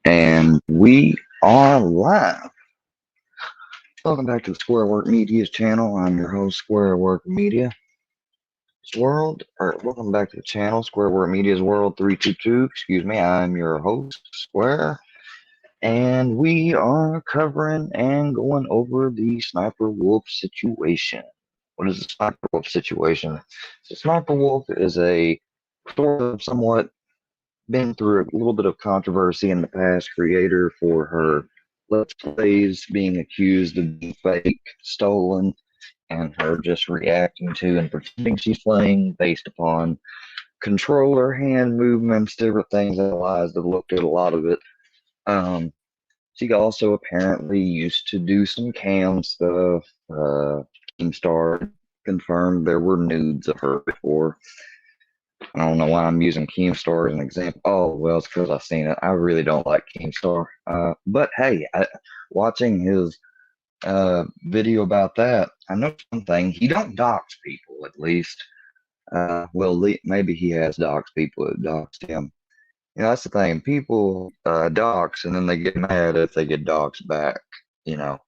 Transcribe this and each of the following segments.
And we are live. Welcome back to the Square Work Media's channel. I'm your host, Square Work Media's World. Or welcome back to the channel, Square Work Media's World 322. Excuse me, I'm your host, Square. And we are covering and going over the Sniper Wolf situation. What is the Sniper Wolf situation? So Sniper Wolf is a sort of somewhat been through a little bit of controversy in the past, creator for her Let's Plays being accused of being fake, stolen, and her just reacting to and pretending she's playing based upon controller hand movements, different things. Analyzed, I've looked at a lot of it. Um, she also apparently used to do some cam stuff. Keemstar confirmed there were nudes of her before. I don't know why I'm using Keemstar as an example. Oh, well, it's because I've seen it. I really don't like Keemstar. But hey, watching his video about that, I know one thing. He don't dox people, at least. Well, maybe he has doxed people that doxed him. You know, that's the thing. People dox, and then they get mad if they get doxed back, you know.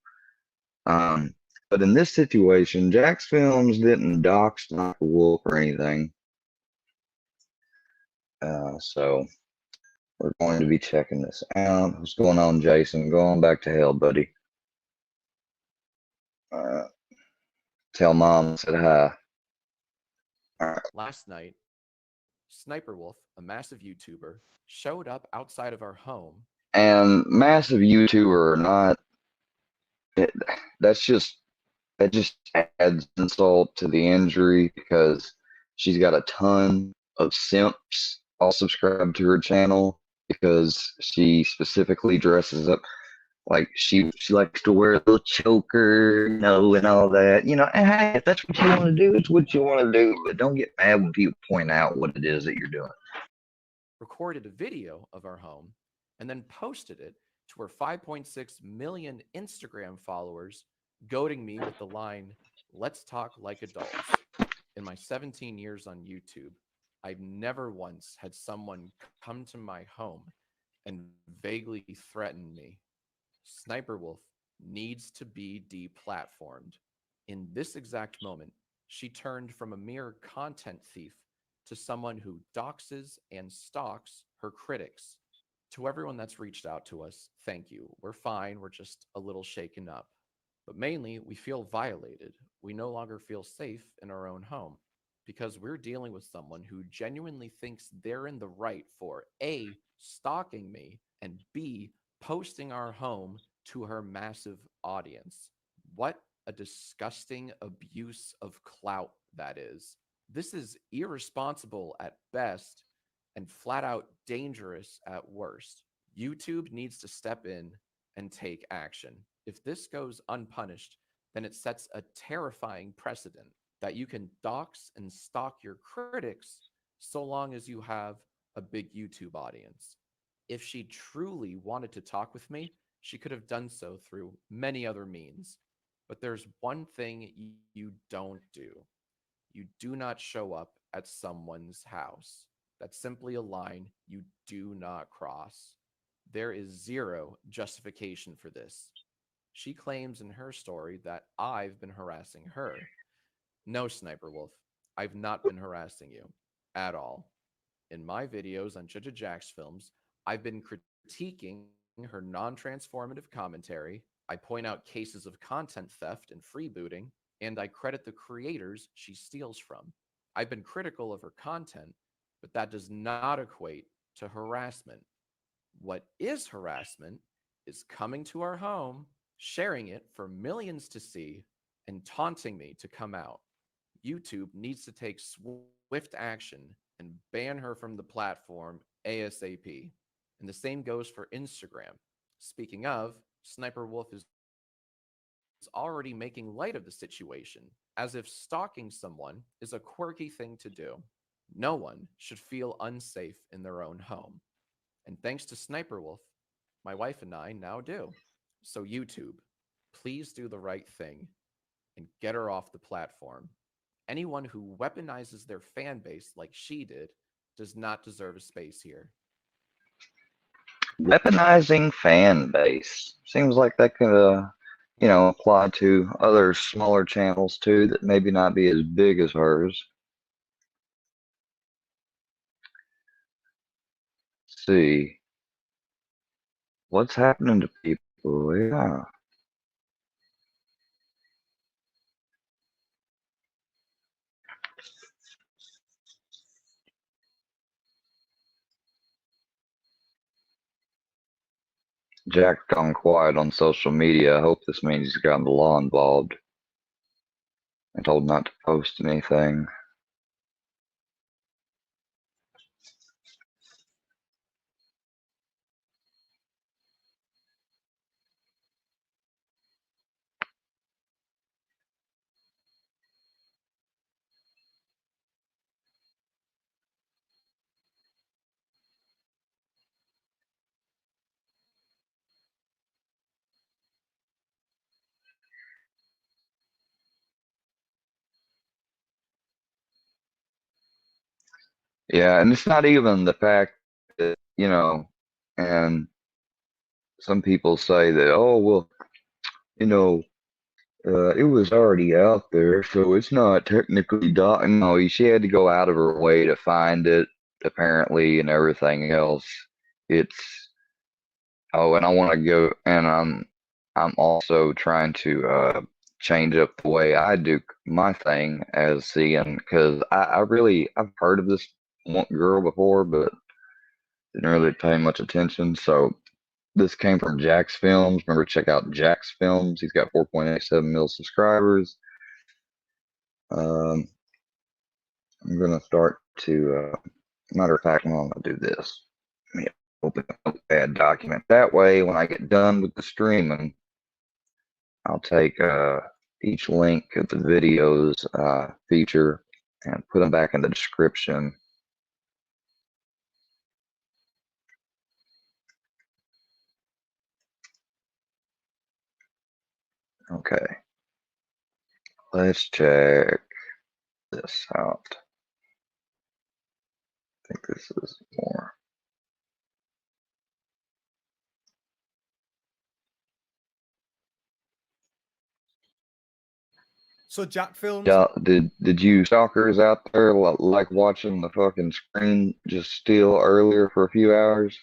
Um, but in this situation, Jack's Films didn't dox Sniper Wolf or anything. So we're going to be checking this out. What's going on, Jason? Going back to hell, buddy. Uh, Tell mom I said hi. All right. Last night, Sniper Wolf, a massive YouTuber, showed up outside of our home. And massive YouTuber or not, it, that's just that just adds insult to the injury because she's got a ton of simps all subscribed to her channel because she specifically dresses up. Like she likes to wear a little choker, and all that. And hey, if that's what you want to do, it's what you want to do. But don't get mad when people point out what it is that you're doing. Recorded a video of our home, and then posted it to her 5.6 million Instagram followers, goading me with the line, "Let's talk like adults." In my 17 years on YouTube, I've never once had someone come to my home and vaguely threaten me. Sniper Wolf needs to be deplatformed. In this exact moment, she turned from a mere content thief to someone who doxes and stalks her critics. To everyone that's reached out to us, thank you. We're fine. We're just a little shaken up. But mainly, we feel violated. We no longer feel safe in our own home because we're dealing with someone who genuinely thinks they're in the right for A, stalking me, and B, posting our home to her massive audience. What a disgusting abuse of clout that is. This is irresponsible at best and flat out dangerous at worst. YouTube needs to step in and take action. If this goes unpunished, then it sets a terrifying precedent that you can dox and stalk your critics so long as you have a big YouTube audience. If she truly wanted to talk with me, she could have done so through many other means. But there's one thing you don't do: you do not show up at someone's house. That's simply a line you do not cross. There is zero justification for this. She claims in her story that I've been harassing her. No, Sniper Wolf, I've not been harassing you at all. In my videos on Judge Jack's films, I've been critiquing her non transformative commentary. I point out cases of content theft and freebooting, and I credit the creators she steals from. I've been critical of her content, but that does not equate to harassment. What is harassment is coming to our home, sharing it for millions to see, and taunting me to come out. YouTube needs to take swift action and ban her from the platform ASAP. And the same goes for Instagram. Speaking of, Sniper Wolf is already making light of the situation, as if stalking someone is a quirky thing to do. No one should feel unsafe in their own home. And thanks to Sniper Wolf, my wife and I now do. So, YouTube, please do the right thing and get her off the platform. Anyone who weaponizes their fan base like she did does not deserve a space here. Weaponizing fan base. Seems like that could, apply to other smaller channels too that maybe not be as big as hers. Let's see. What's happening to people? Yeah. Jack's gone quiet on social media. I hope this means he's gotten the law involved and told not to post anything. Yeah, and it's not even the fact that, and some people say that, oh, well, you know, it was already out there, so it's not technically dot. No, she had to go out of her way to find it, apparently, and everything else. It's oh, and I want to go, and I'm also trying to change up the way I do my thing as seeing, because I've heard of this one girl before, but didn't really pay much attention. So this came from Jack's Films. Remember, check out Jack's Films. He's got 4.87 mil subscribers. Um, I'm gonna start to. Matter of fact, I'm gonna do this. Let me open a notepad document. That way, when I get done with the streaming, I'll take each link of the videos feature and put them back in the description. Okay, let's check this out. I think this is more. So Jack Films. Yeah, did you stalkers out there like watching the fucking screen just steal earlier for a few hours?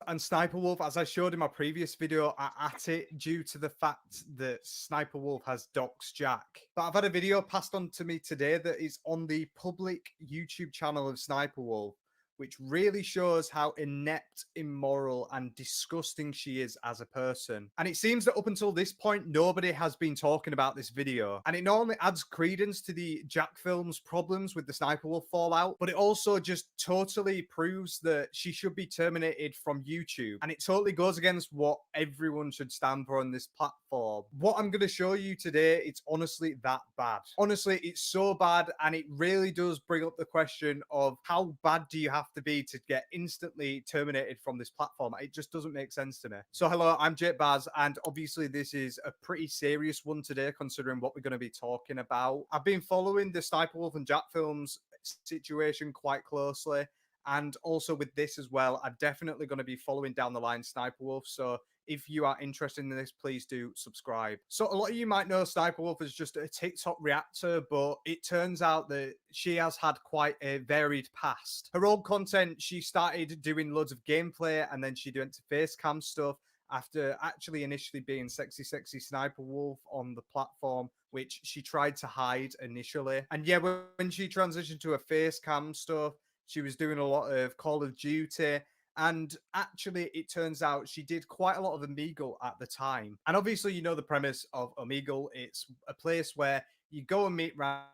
And Sniper Wolf, as I showed in my previous video, are at it due to the fact that Sniper Wolf has doxed Jack. But I've had a video passed on to me today that is on the public YouTube channel of Sniper Wolf, which really shows how inept, immoral, and disgusting she is as a person. And it seems that up until this point, nobody has been talking about this video. And it not only adds credence to the Jack Films problems with the Sniper Wolf fallout, but it also just totally proves that she should be terminated from YouTube. And it totally goes against what everyone should stand for on this platform. What I'm going to show you today, it's honestly that bad. Honestly, it's so bad, and it really does bring up the question of how bad do you have to be to get instantly terminated from this platform. It just doesn't make sense to me. So hello, I'm Jake Baz, and obviously this is a pretty serious one today considering what we're going to be talking about. I've been following the Sniper Wolf and Jack Films situation quite closely, and also with this as well, I'm definitely going to be following down the line Sniper Wolf. So if you are interested in this, please do subscribe. So a lot of you might know Sniper Wolf as just a TikTok reactor, but it turns out that she has had quite a varied past. Her old content, she started doing loads of gameplay, and then she went to face cam stuff after actually initially being sexy Sniper Wolf on the platform, which she tried to hide initially. And yeah, when she transitioned to a face cam stuff, she was doing a lot of Call of Duty. And actually, it turns out she did quite a lot of Omegle at the time. And obviously, you know the premise of Omegle. It's a place where you go and meet random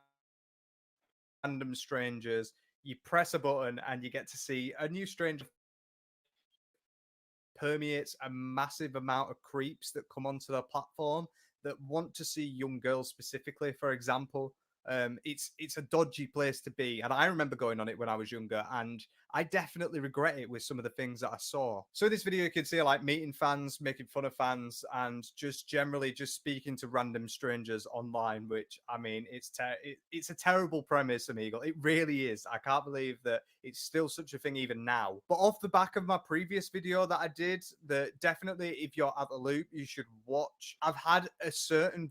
strangers, you press a button, and you get to see a new stranger permeates a massive amount of creeps that come onto the platform that want to see young girls specifically. For example, It's a dodgy place to be, and I remember going on it when I was younger, and I definitely regret it with some of the things that I saw. So in this video, you can see like meeting fans, making fun of fans, and just generally just speaking to random strangers online. Which I mean, it's a terrible premise, Amigo. It really is. I can't believe that it's still such a thing even now. But off the back of my previous video that I did, that definitely, if you're at the loop, you should watch. I've had a certain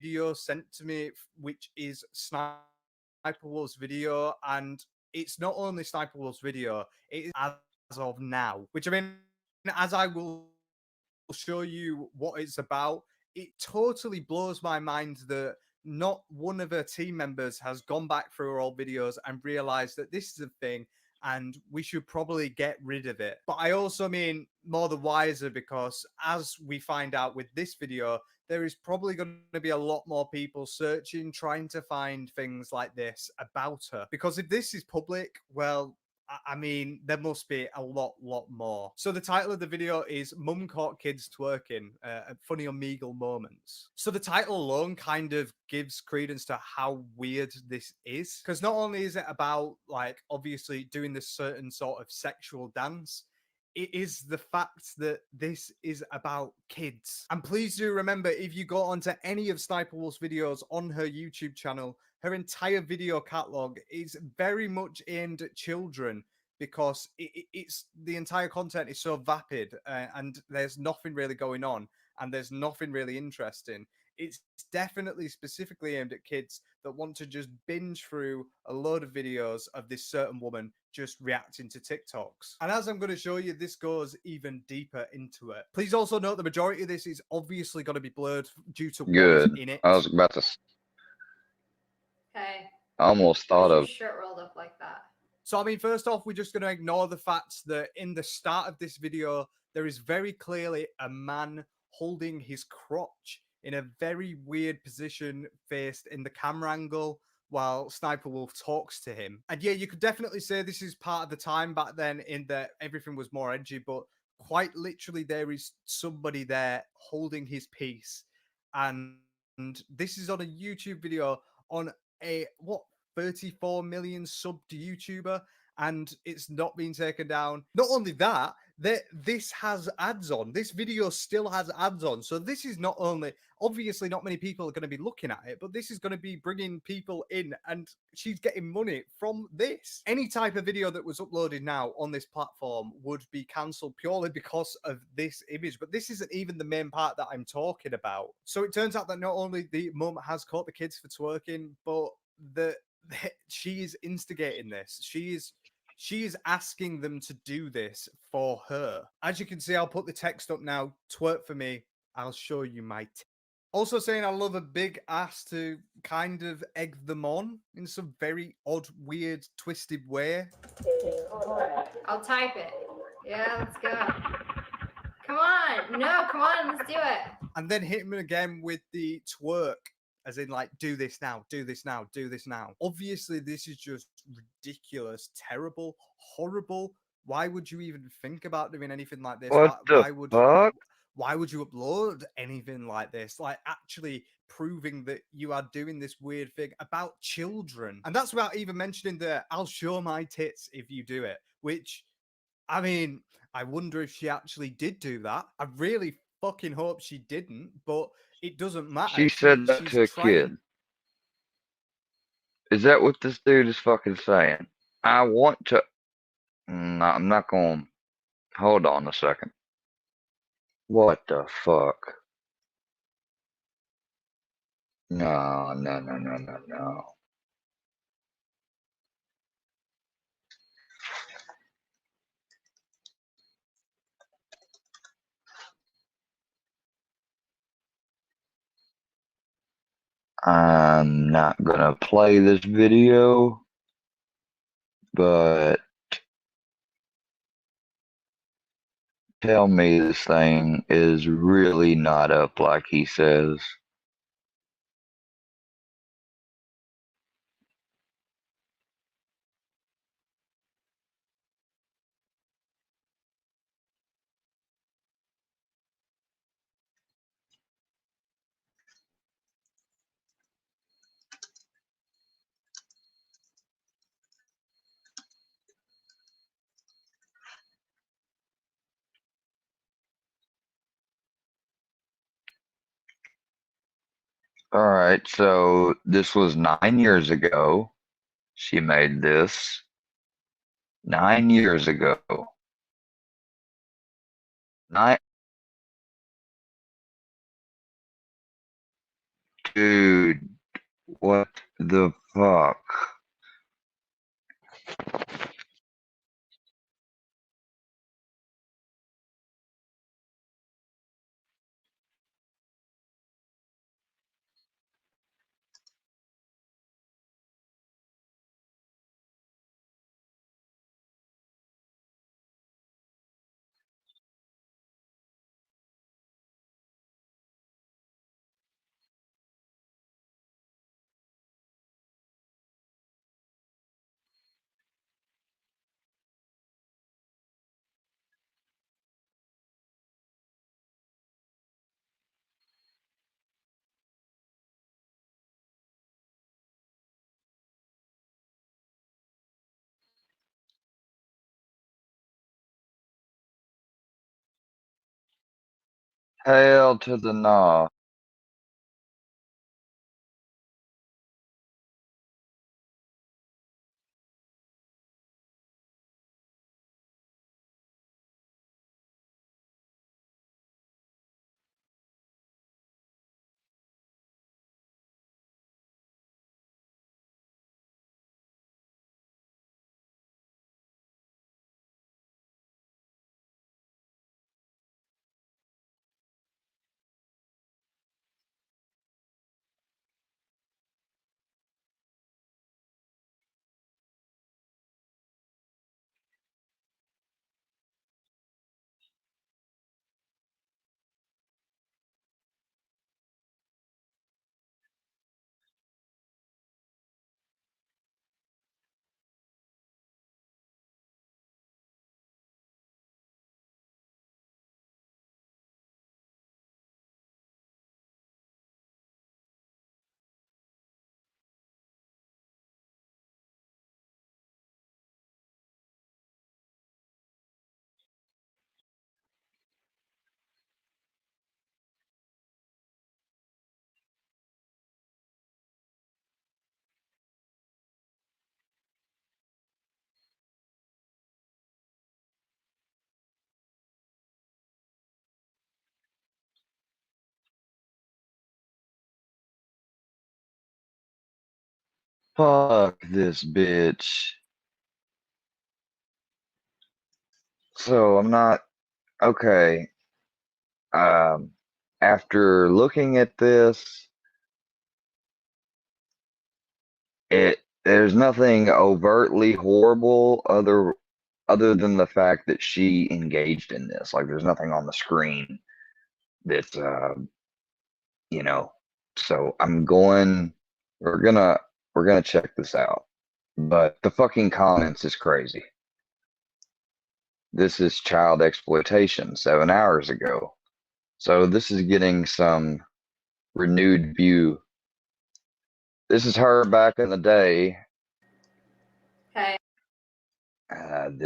video sent to me, which is Sniper Wolf's video, and it's not only Sniper Wolf's video, it is as of now, which I mean, as I will show you what it's about, it totally blows my mind that not one of her team members has gone back through her old videos and realized that this is a thing and we should probably get rid of it. But I also mean more the wiser, because as we find out with this video, there is probably going to be a lot more people searching, trying to find things like this about her. Because if this is public, well, I mean, there must be a lot more. So the title of the video is Mum Caught Kids Twerking, Funny Omegle Moments. So the title alone kind of gives credence to how weird this is. Because not only is it about, like, obviously doing this certain sort of sexual dance, it is the fact that this is about kids. And please do remember, if you go onto any of Sniper Wolf's videos on her YouTube channel, her entire video catalog is very much aimed at children, because it's the entire content is so vapid, and there's nothing really going on, and there's nothing really interesting. It's definitely specifically aimed at kids that want to just binge through a load of videos of this certain woman just reacting to TikToks. And as I'm going to show you, this goes even deeper into it. Please also note the majority of this is obviously going to be blurred due to what is Good. in it. I was about to. Hey, I almost why's thought your of. shirt rolled up like that? So, I mean, first off, we're just going to ignore the fact that in the start of this video, there is very clearly a man holding his crotch in a very weird position faced in the camera angle while Sniper Wolf talks to him. And yeah, you could definitely say this is part of the time back then in that everything was more edgy, but quite literally there is somebody there holding his piece. And this is on a YouTube video on a, what, 34 million subbed YouTuber, and it's not been taken down. Not only that, this has ads on. This video still has ads on. So this is not only, obviously not many people are going to be looking at it, but this is going to be bringing people in, and she's getting money from this. Any type of video that was uploaded now on this platform would be cancelled purely because of this image. But this isn't even the main part that I'm talking about. So it turns out that not only the mum has caught the kids for twerking, but she is instigating this. She is asking them to do this for her. As you can see, I'll put the text up now. Twerk for me. I'll show you my also saying I love a big ass to kind of egg them on in some very odd, weird, twisted way. I'll type it. Yeah, let's go. Come on. No, come on. Let's do it. And then hit him again with the twerk. As in, like, do this now, do this now, do this now. Obviously, this is just ridiculous, terrible, horrible. Why would you even think about doing anything like this? What the fuck? Why would you upload anything like this? Like, actually proving that you are doing this weird thing about children. And that's without even mentioning that I'll show my tits if you do it, which, I mean, I wonder if she actually did do that. I really fucking hope she didn't, but it doesn't matter. She said that to a kid. Is that what this dude is fucking saying? I want to. No, I'm not going. Hold on a second. What the fuck? No, no, no, no, no, no. I'm not gonna play this video, but tell me this thing is really not up like he says. All right, so this was 9 years ago. She made this 9 years ago. Nine, dude, what the fuck? Hell to the nah. Fuck this bitch. So I'm not okay. Um, After looking at this, there's nothing overtly horrible other than the fact that she engaged in this. Like there's nothing on the screen that's you know. So we're gonna we're gonna check this out. But the fucking comments is crazy. This is child exploitation 7 hours ago. So this is getting some renewed view. This is her back in the day. Okay. That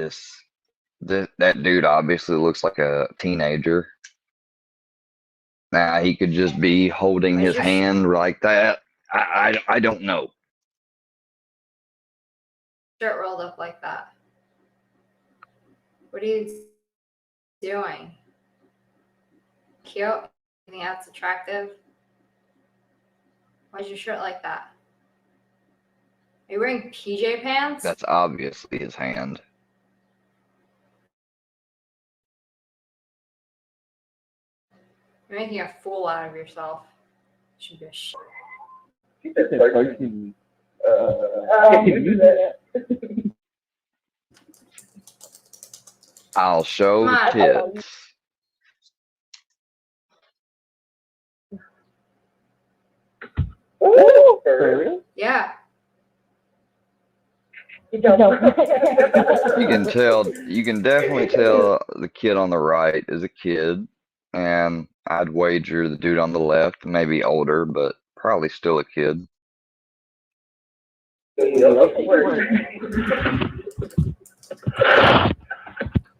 dude obviously looks like a teenager. Now he could just be holding Where's his your hand like that. I don't know. shirt rolled up like that? What are you doing? Cute? You think that's attractive? Why's your shirt like that? Are you wearing PJ pants? That's obviously his hand. You're making a fool out of yourself. You should be ashamed. You do that. I'll show Come on. tits. Ooh, for real? Yeah. You don't. You can definitely tell the kid on the right is a kid, and I'd wager the dude on the left maybe older, but probably still a kid.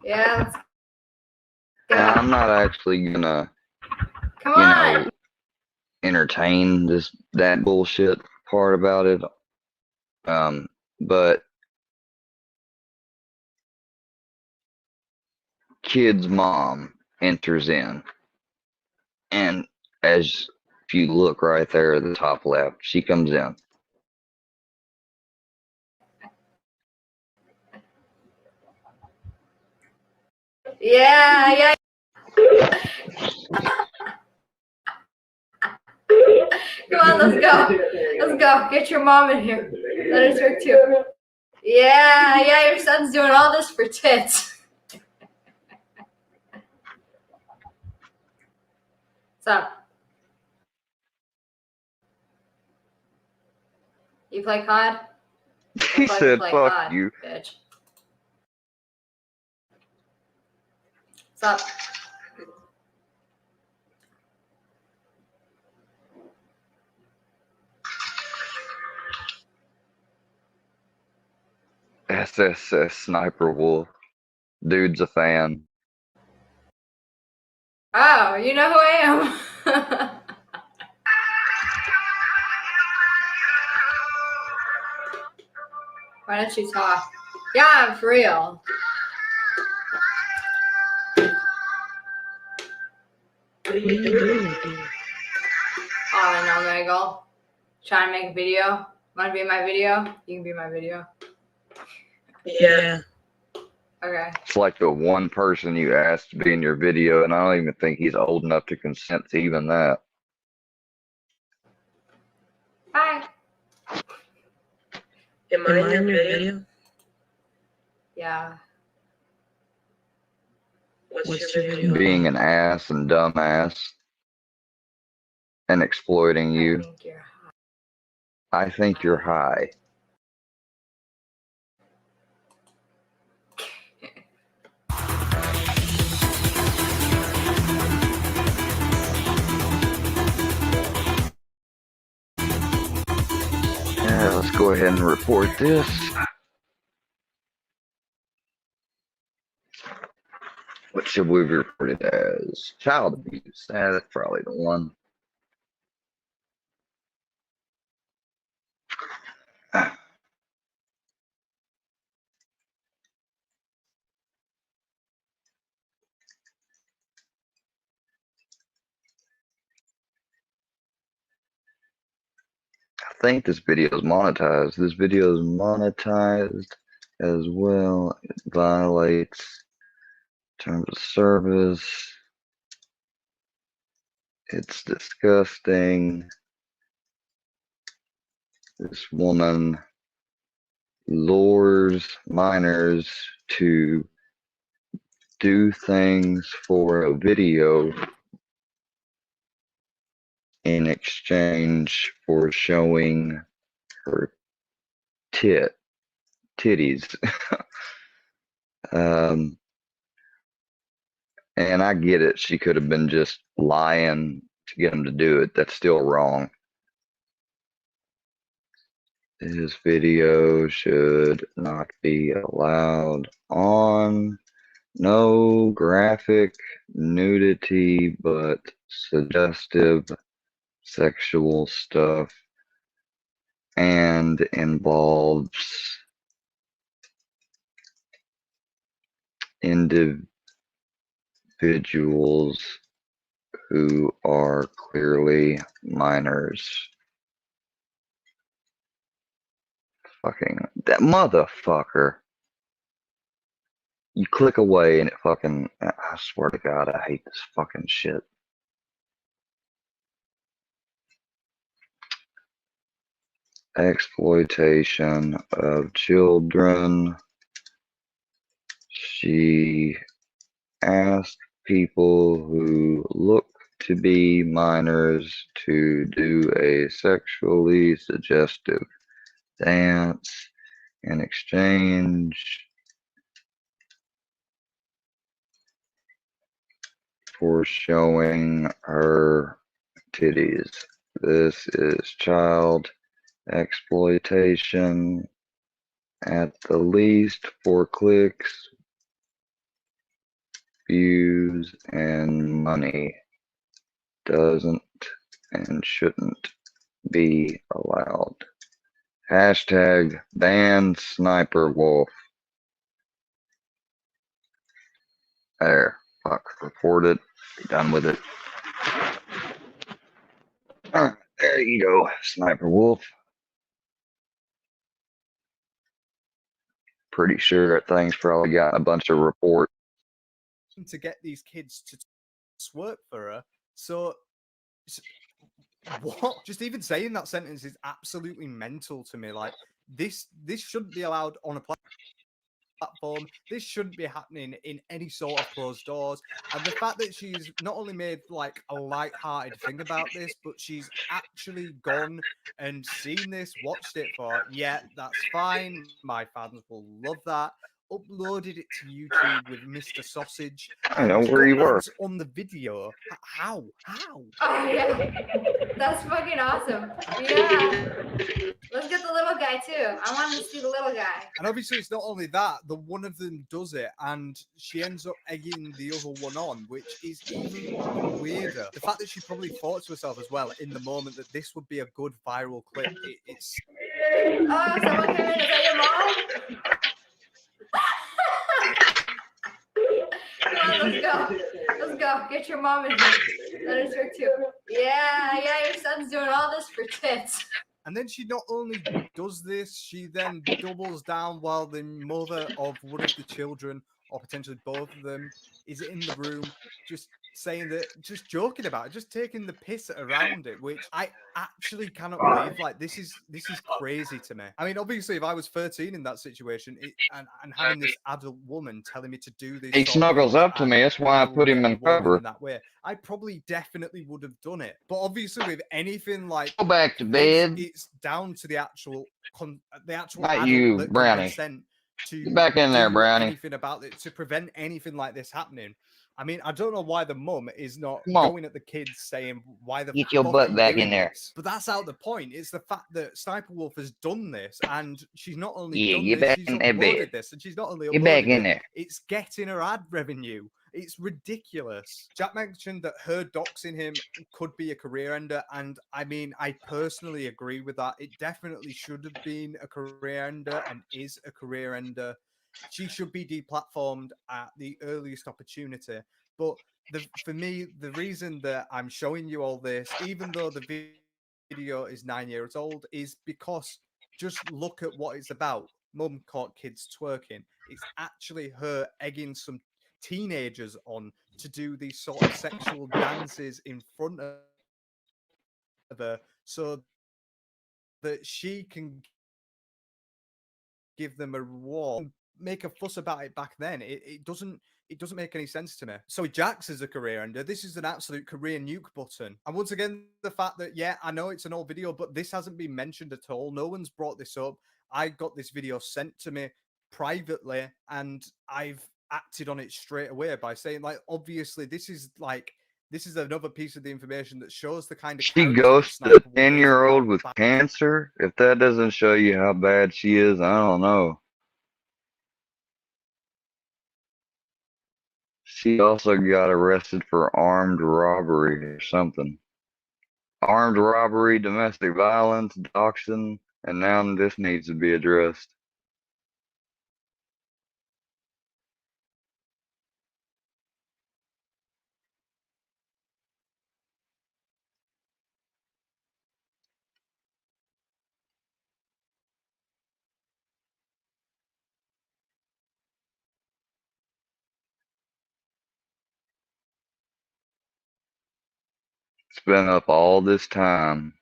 Yeah. Let's Now, go. I'm not actually gonna, Come you on. know, entertain that bullshit part about it. But kid's mom enters in, and as if you look right there at the top left, she comes in. Yeah. Come on, let's go. Let's go. Get your mom in here. Let her trick too. Yeah, your son's doing all this for tits. What's up? You play COD? He said, play fuck COD, you. bitch. What's up? SSS Sniper Wolf. Dude's a fan. Oh, you know who I am. Why don't you talk? Yeah, I'm for real. What are you doing? Oh, no, Megal. Trying to make a video. Want to be in my video? You can be in my video. Yeah. Okay. It's like the one person you asked to be in your video, and I don't even think he's old enough to consent to even that. Bye. Am I in your video? Yeah. What's your video? Being an ass and dumbass and exploiting I you. think you're hot. I think you're high. Yeah, let's go ahead and report this. What should we report it as? Child abuse. That's probably the one. I think this video is monetized. This video is monetized as well. It violates terms of service. It's disgusting. This woman lures minors to do things for a video in exchange for showing her titties. And I get it. She could have been just lying to get him to do it. That's still wrong. This video should not be allowed on. No graphic nudity, but suggestive sexual stuff, and involves individuals who are clearly minors. Fucking that motherfucker. You click away and it fucking, I swear to God, I hate this fucking shit. Exploitation of children. She asked people who look to be minors to do a sexually suggestive dance in exchange for showing her titties. This is child exploitation at the least for clicks, views, and money. Doesn't and shouldn't be allowed. Hashtag ban Sniper Wolf. There. Fuck. Report it. Be done with it. Alright, there you go, Sniper Wolf. Pretty sure that thing's probably got a bunch of reports. To get these kids to twerk for her. So, what? Just even saying that sentence is absolutely mental to me. Like, this shouldn't be allowed on a platform. This shouldn't be happening in any sort of closed doors. And the fact that she's not only made like a light-hearted thing about this, but she's actually gone and seen this, watched it for, yeah, that's fine. My fans will love that. Uploaded it to YouTube with Mr. Sausage. I know where you were. On the video. How? Oh yeah, that's fucking awesome. Yeah, let's get the little guy too. I want to see the little guy. And obviously, it's not only that. The one of them does it, and she ends up egging the other one on, which is even weirder. The fact that she probably thought to herself as well in the moment that this would be a good viral clip. It's. Oh, someone came in. Is that your mom? Come on, let's go. Let's go. Get your mom in here. That is her too. Yeah, your son's doing all this for tits. And then she not only does this, she then doubles down while the mother of one of the children, or potentially both of them, is in the room, just saying that, just joking about it, just taking the piss around it, which I actually cannot believe. Like, this is crazy to me. I mean, obviously, if I was 13 in that situation, and having this adult woman telling me to do this, He snuggles up to me. That's why I put him in cover. In that way, I probably definitely would have done it. But obviously, with anything like Go back to bed. it's down to the actual Not you, Brownie. consent to Get back in there, do Brownie. anything about it, to prevent anything like this happening. I mean, I don't know why the mum is not Come on. going at the kids saying, why the Get your fuck butt are you back in doing there. this? But that's out the point. It's the fact that Sniper Wolf has done this, and she's not only Yeah, done get this, back she's in that uploaded bed. this, and she's not only Get back uploaded in it, there. it's getting her ad revenue. It's ridiculous. Jack mentioned that her doxing him could be a career ender, and I mean, I personally agree with that. It definitely should have been a career ender and is a career ender. She should be deplatformed at the earliest opportunity. But for me, the reason that I'm showing you all this, even though the video is 9 years old, is because just look at what it's about. Mum caught kids twerking. It's actually her egging some teenagers on to do these sort of sexual dances in front of her so that she can give them a reward. Make a fuss about it back then. It doesn't make any sense to me. So Jax is a career ender. This is an absolute career nuke button. And once again, the fact that, yeah, I know it's an old video, but this hasn't been mentioned at all. No one's brought this up. I got this video sent to me privately, and I've acted on it straight away by saying, like, obviously, this is another piece of the information that shows the kind of She ghosted a 10-year-old with cancer. If that doesn't show you how bad she is, I don't know. She also got arrested for armed robbery or something. Armed robbery, domestic violence, doxing, and now this needs to be addressed. It's been up all this time.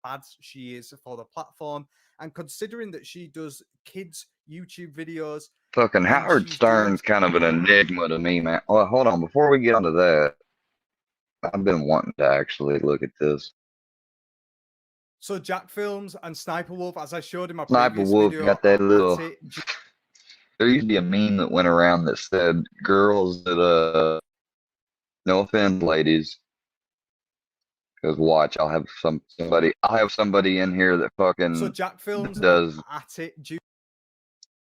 Bad she is for the platform, and considering that she does kids YouTube videos. Fucking Howard Stern's kind of an enigma to me, man. Oh, hold on, before we get onto that, I've been wanting to actually look at this. So Jack Films and Sniper Wolf, as I showed in my Sniper previous Wolf video, got that little. There used to be a meme that went around that said girls that no offense, ladies, Because watch, I'll have somebody in here that So fucking Jack Films does at it.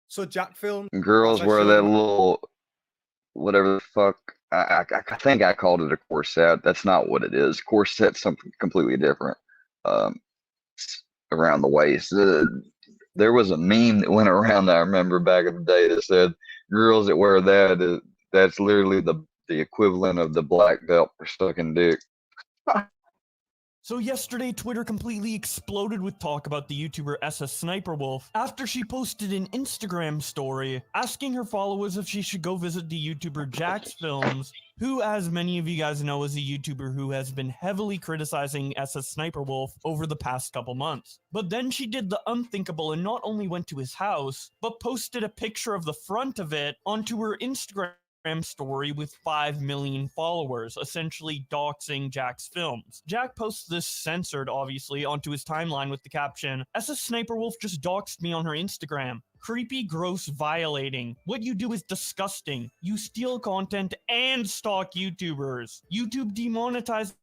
So Jack Films, girls as I wear showed that him, little whatever the fuck. I think I called it a corset. That's not what it is. Corset's something completely different. Um, around the waist. There was a meme that went around, I remember back in the day, that said girls that wear that's literally the equivalent of the black belt for sucking dick. So yesterday, Twitter completely exploded with talk about the YouTuber SS Sniper Wolf after she posted an Instagram story asking her followers if she should go visit the YouTuber Jack's Films, who, as many of you guys know, is a YouTuber who has been heavily criticizing SS Sniper Wolf over the past couple months. But then she did the unthinkable and not only went to his house, but posted a picture of the front of it onto her Instagram story with 5 million followers, essentially doxing Jack's Films. Jack posts this censored, obviously, onto his timeline with the caption, SS Sniper Wolf just doxed me on her Instagram. Creepy, gross, violating. What you do is disgusting. You steal content and stalk YouTubers. YouTube demonetized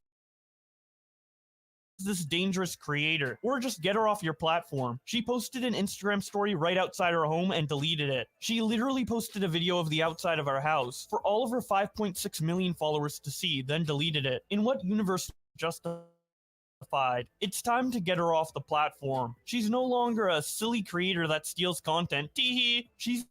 this dangerous creator, or just get her off your platform. She posted an Instagram story right outside her home and deleted it. She literally posted a video of the outside of our house for all of her 5.6 million followers to see, then deleted it. In what universe justified? It's time to get her off the platform. She's no longer a silly creator that steals content. Teehee. She's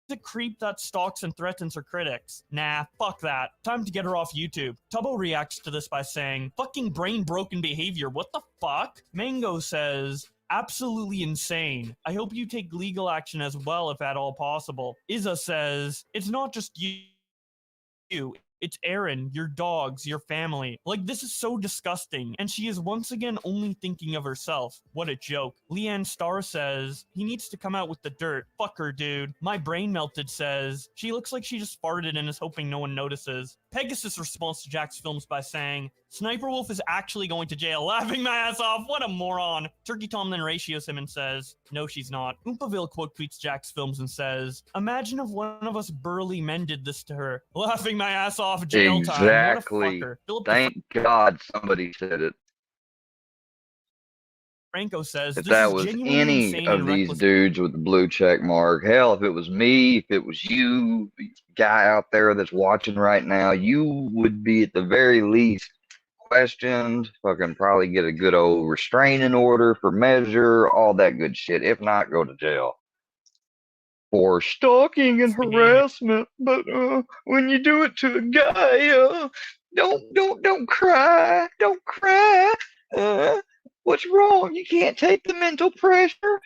a creep that stalks and threatens her critics. Nah, fuck that. Time to get her off YouTube. Tubbo reacts to this by saying, fucking brain broken behavior, what the fuck? Mango says, absolutely insane. I hope you take legal action as well if at all possible. Izza says, it's not just you. It's Aaron, your dogs, your family. Like, this is so disgusting. And she is once again only thinking of herself. What a joke. Leanne Starr says, he needs to come out with the dirt. Fuck her, dude. My brain melted says, she looks like she just farted and is hoping no one notices. Pegasus responds to Jack's Films by saying, Sniper Wolf is actually going to jail, laughing my ass off. What a moron. Turkey Tom then ratios him and says, no, she's not. Oompaville quote tweets Jack's Films and says, imagine if one of us burly men did this to her. Laughing my ass off. Jail Exactly. Time. What a fucker. Thank God somebody said it. Franco says, If this that is was genuinely any insane of and these reckless. dudes with the blue check mark, hell, if it was me, if it was you, guy out there that's watching right now, you would be at the very least questioned, fucking probably get a good old restraining order for measure, all that good shit. If not, go to jail. For stalking and harassment, but when you do it to a guy, don't cry, don't cry. What's wrong? You can't take the mental pressure.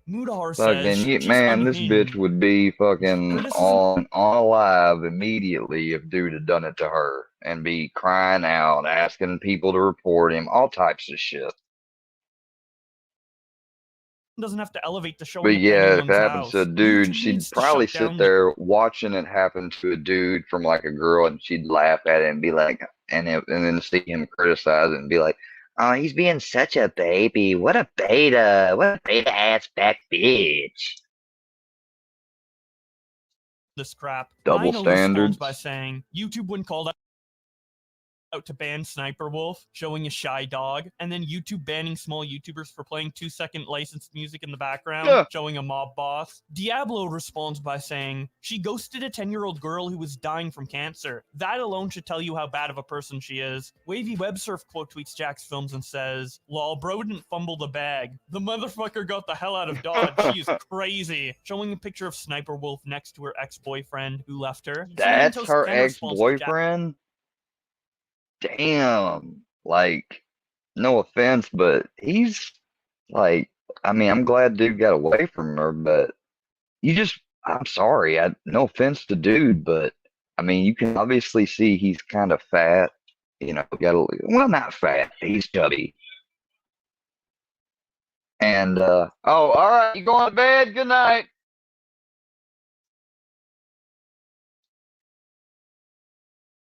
Mudahar says, Fucking she's man, this bitch unhinged. would be fucking Criticism on alive immediately if dude had done it to her and be crying out, asking people to report him, all types of shit. doesn't have to elevate to showing But up to yeah, if anyone's it happens to a house. dude, YouTube she'd needs to probably shut sit down there watching it happen to a dude from like a girl, and she'd laugh at it and be like, and then see him criticize it and be like, "Oh, he's being such a baby. What a beta ass back bitch." this crap. Double Lionel responds standards. by saying, YouTube when called out to ban Sniper Wolf, showing a shy dog, and then YouTube banning small YouTubers for playing 2-second licensed music in the background, Yeah. showing a mob boss. Diablo responds by saying, she ghosted a 10-year-old girl who was dying from cancer. That alone should tell you how bad of a person she is. Wavy Websurf quote tweets Jack's Films and says, lol, bro didn't fumble the bag. The motherfucker got the hell out of Dodge. She is crazy. Showing a picture of Sniper Wolf next to her ex-boyfriend who left her. That's Cinnamon Toast her then responds to Jack- ex-boyfriend? Damn. Like, no offense, but he's like, I mean, I'm glad dude got away from her, but I'm sorry. No offense to dude, but I mean, you can obviously see he's kind of fat. You know, well, not fat. He's chubby. And oh, all right, you going to bed? Good night.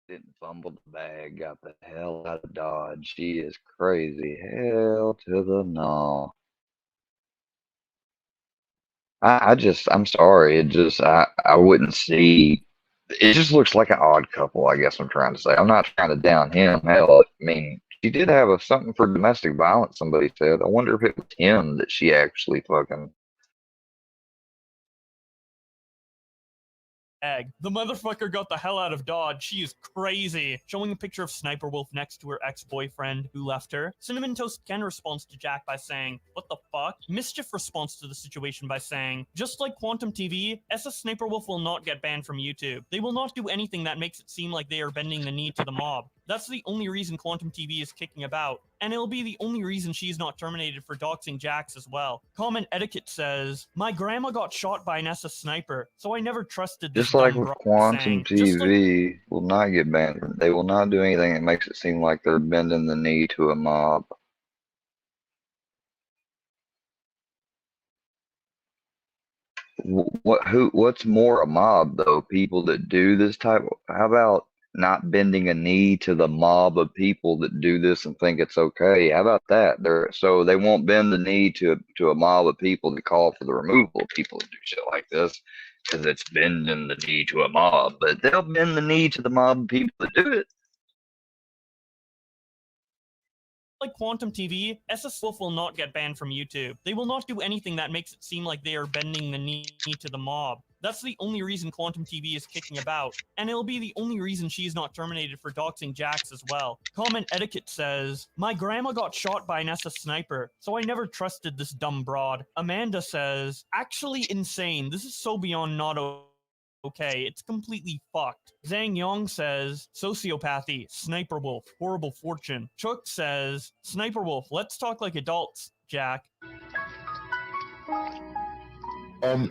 Didn't fumble the bag. Got the hell out of Dodge. She is crazy. Hell to the no. I'm sorry. I wouldn't see It just looks like an odd couple, I guess I'm trying to say. I'm not trying to down him. Hell, I mean, she did have something for domestic violence, somebody said. I wonder if it was him that she actually fucking. The motherfucker got the hell out of Dodge. She is crazy. Showing a picture of Sniper Wolf next to her ex-boyfriend who left her. Cinnamon Toast Ken responds to Jack by saying, "What the fuck?" Mischief responds to the situation by saying, "Just like Quantum TV, SS Sniper Wolf will not get banned from YouTube. They will not do anything that makes it seem like they are bending the knee to the mob. That's the only reason Quantum TV is kicking about. And it'll be the only reason she's not terminated for doxing Jax as well." Comment Etiquette says, "My grandma got shot by an SS sniper, so I never trusted this Just like dumb with broad," Quantum saying, "Just like TV, will not get banned. They will not do anything that makes it seem like they're bending the knee to a mob. What's more a mob though? People that do this type. How about not bending a knee to the mob of people that do this and think it's okay? How about that? So they won't bend the knee to a mob of people that call for the removal of people that do shit like this because it's bending the knee to a mob. But they'll bend the knee to the mob of people that do it. like Quantum TV, SS Wolf will not get banned from YouTube. They will not do anything that makes it seem like they are bending the knee to the mob. That's the only reason Quantum TV is kicking about, and it'll be the only reason she's not terminated for doxing Jax as well." Comment Etiquette says, "My grandma got shot by an SS sniper, so I never trusted this dumb broad." Amanda says, "Actually insane. This is so beyond not okay, it's completely fucked." Zhang Yong says, "Sociopathy, Sniper Wolf, horrible fortune." Chook says, "Sniper Wolf, let's talk like adults, Jack."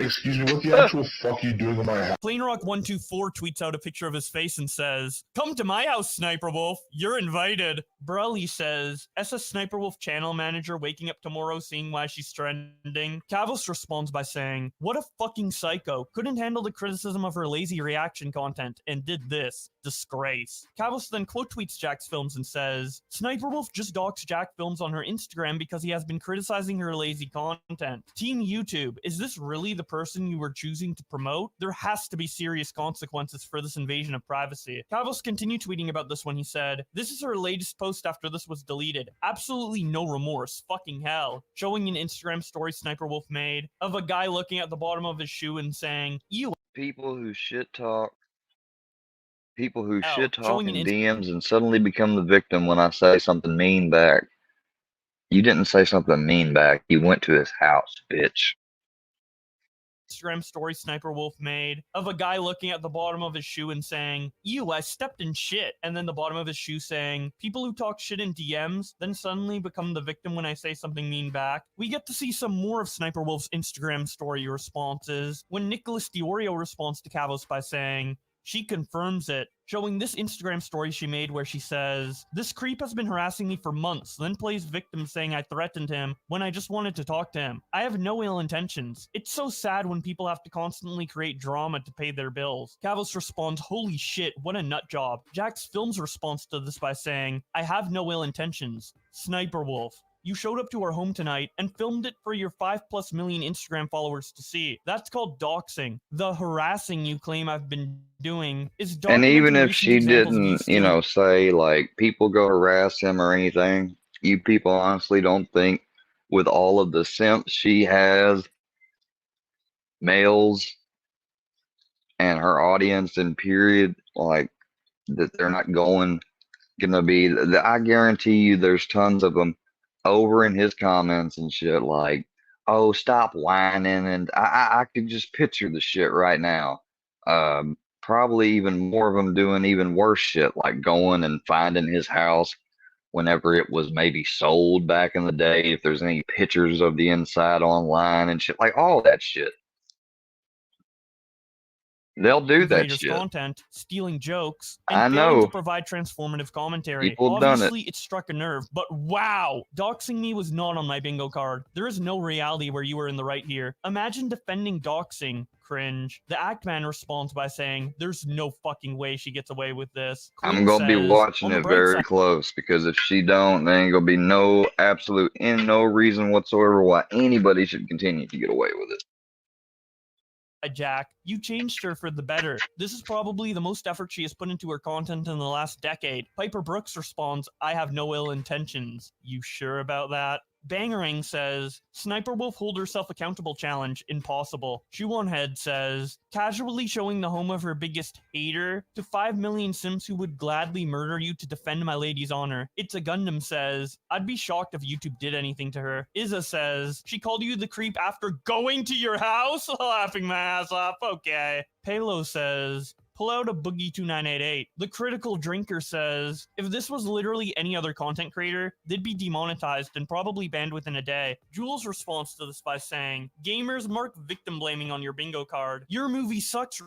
Excuse me, what the actual fuck are you doing in my house? PlaneRock124 tweets out a picture of his face and says, "Come to my house, Sniper Wolf. You're invited." Brully says, "SS Sniper Wolf channel manager waking up tomorrow seeing why she's trending." Kavos responds by saying, "What a fucking psycho. Couldn't handle the criticism of her lazy reaction content and did this. Disgrace." Kavos then quote tweets Jack's films and says, "Sniper Wolf just doxed Jack films on her Instagram because he has been criticizing her lazy content. Team YouTube, is this really the person you were choosing to promote? There has to be serious consequences for this invasion of privacy." Kavos continued tweeting about this when he said, "This is her latest post after this was deleted. Absolutely no remorse. Fucking hell." Showing an Instagram story Sniper Wolf made of a guy looking at the bottom of his shoe and saying, "Ew." People who shit talk Showing in an DMs and suddenly become the victim when I say something mean back. You didn't say something mean back. You went to his house, bitch. Instagram story Sniper Wolf made of a guy looking at the bottom of his shoe and saying, "Ew, I stepped in shit." And then the bottom of his shoe saying, "People who talk shit in DMs then suddenly become the victim when I say something mean back." We get to see some more of Sniper Wolf's Instagram story responses when Nicholas Diorio responds to Kavos by saying, "She confirms it," showing this Instagram story she made where she says, "This creep has been harassing me for months, then plays victim saying I threatened him when I just wanted to talk to him. I have no ill intentions. It's so sad when people have to constantly create drama to pay their bills." Kavos responds, "Holy shit, what a nut job." Jack's Films responds to this by saying, "I have no ill intentions. Sniper Wolf, you showed up to our home tonight and filmed it for your 5+ million Instagram followers to see. That's called doxing. The harassing you claim I've been doing is documenting." And even if recent she examples of you didn't, stealing say like people go harass him or anything, you people honestly don't think with all of the simps she has, males, and her audience and period, like that they're not gonna be. I guarantee you, there's tons of them over in his comments and shit like, "Oh, stop whining," and I could just picture the shit right now. Probably even more of them doing even worse shit, like going and finding his house whenever it was maybe sold back in the day, if there's any pictures of the inside online and shit, like all that shit. They'll do that creators' shit. content, stealing jokes, I and failing to know. provide transformative commentary. People have done it. Obviously, it struck a nerve, but wow! Doxing me was not on my bingo card. There is no reality where you were in the right here. Imagine defending doxing. Cringe. The Actman responds by saying, "There's no fucking way she gets away with this." I'm Queen gonna be says, watching "On the it bright very side, close because if she don't, there ain't gonna be no reason whatsoever why anybody should continue to get away with it. Jack, you changed her for the better. This is probably the most effort she has put into her content in the last decade. Piper Brooks responds, I have no ill intentions. You sure about that? Bangerang says, Sniper Wolf hold herself accountable challenge, impossible. Shoeonhead says, casually showing the home of her biggest hater to 5 million Sims who would gladly murder you to defend my lady's honor. It's a Gundam says, I'd be shocked if YouTube did anything to her. Izza says, she called you the creep after going to your house? Laughing my ass off, okay. Palo says, pull out a Boogie 2988. The Critical Drinker says, if this was literally any other content creator, they'd be demonetized and probably banned within a day. Jules responds to this by saying, gamers, mark victim blaming on your bingo card. Your movie sucks.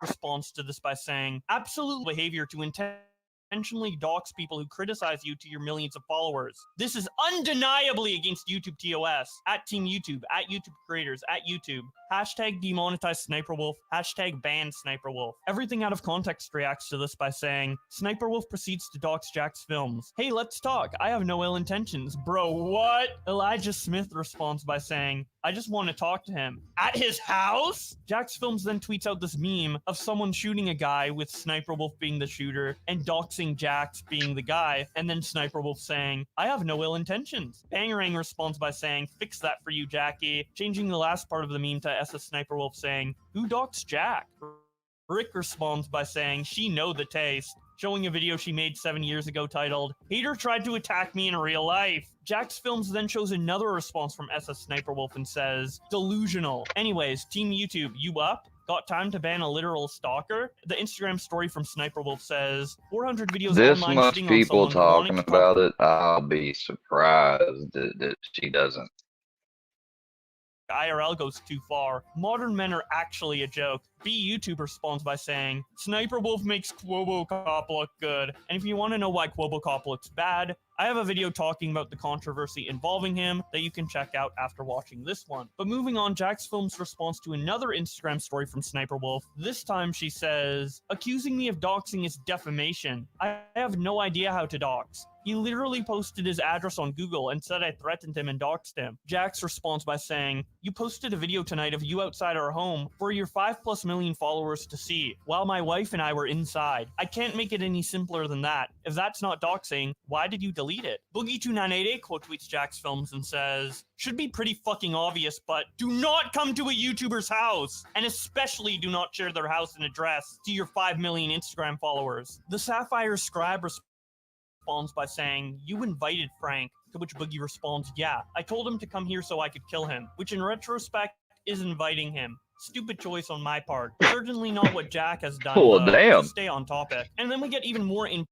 Responds to this by saying, absolute behavior to intentionally dox people who criticize you to your millions of followers. This is undeniably against YouTube TOS, at Team YouTube, at YouTube creators, at YouTube. Hashtag demonetize Sniper Wolf, hashtag ban Sniper Wolf. Everything out of context reacts to this by saying, Sniper Wolf proceeds to dox Jack's films. Hey, let's talk. I have no ill intentions. Bro, what? Elijah Smith responds by saying, I just want to talk to him. At his house? Jack's Films then tweets out this meme of someone shooting a guy with Sniper Wolf being the shooter and doxing Jax being the guy, and then Sniper Wolf saying, I have no ill intentions. Bangerang responds by saying, fix that for you, Jackie, changing the last part of the meme to SS Sniper Wolf saying, who doxed Jack? Rick responds by saying, she know the taste, showing a video she made 7 years ago titled, Hater tried to attack me in real life. Jack's Films then shows another response from SS Sniper Wolf and says, delusional. Anyways, Team YouTube, you up? Got time to ban a literal stalker? The Instagram story from Sniper Wolf says, 400 videos This online much shitting on people someone wanting talking to talk about it, I'll be surprised that she doesn't. IRL goes too far. Modern men are actually a joke. B YouTube responds by saying, Sniper Wolf makes Quobocop look good. And if you want to know why Quobocop looks bad, I have a video talking about the controversy involving him that you can check out after watching this one. But moving on, Jack's Films responds to another Instagram story from Sniper Wolf. This time she says, accusing me of doxing is defamation. I have no idea how to dox. He literally posted his address on Google and said I threatened him and doxed him. Jax responds by saying, you posted a video tonight of you outside our home for your 5+ million followers to see, while my wife and I were inside. I can't make it any simpler than that. If that's not doxing, why did you delete it? Boogie2988 quote tweets Jack's Films and says, should be pretty fucking obvious, but do not come to a YouTuber's house, and especially do not share their house and address to your 5 million Instagram followers. The Sapphire Scribe responds by saying, you invited Frank, to which Boogie responds, yeah, I told him to come here so I could kill him, which in retrospect is inviting him. Stupid choice on my part. Certainly not what Jack has done. Oh, damn. To stay on topic. And then we get even more info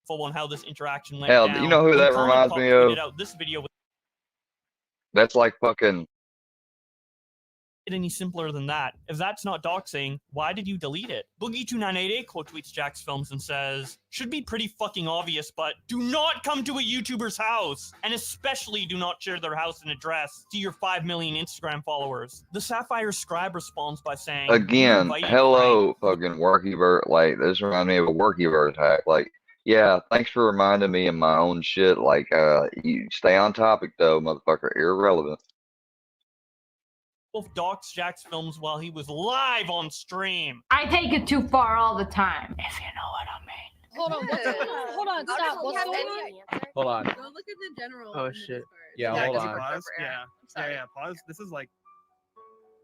on how this interaction went Hell, down. you know who When that Comic reminds Pop me of? tweeted out this video with That's like fucking. it any simpler than that. If that's not doxing, why did you delete it? Boogie2988 quote tweets Jack's Films and says, should be pretty fucking obvious, but do not come to a YouTuber's house, and especially do not share their house and address to your 5 million Instagram followers. The Sapphire Scribe responds by saying, Again, "You invited hello, Frank." fucking Workyverse. Like, this reminds me of a Workyverse hack. Like, yeah, thanks for reminding me of my own shit. Like, you stay on topic though, motherfucker. Irrelevant. Wolf doxed Jack's Films while he was live on stream. I take it too far all the time, if you know what I mean. Hold on, what's going on? Hold on, stop. What's going on? Hold on. Go look at the general. Oh, in the shit. Discord. Yeah, hold can you on. Pause? Yeah. sorry. Yeah, pause. This is like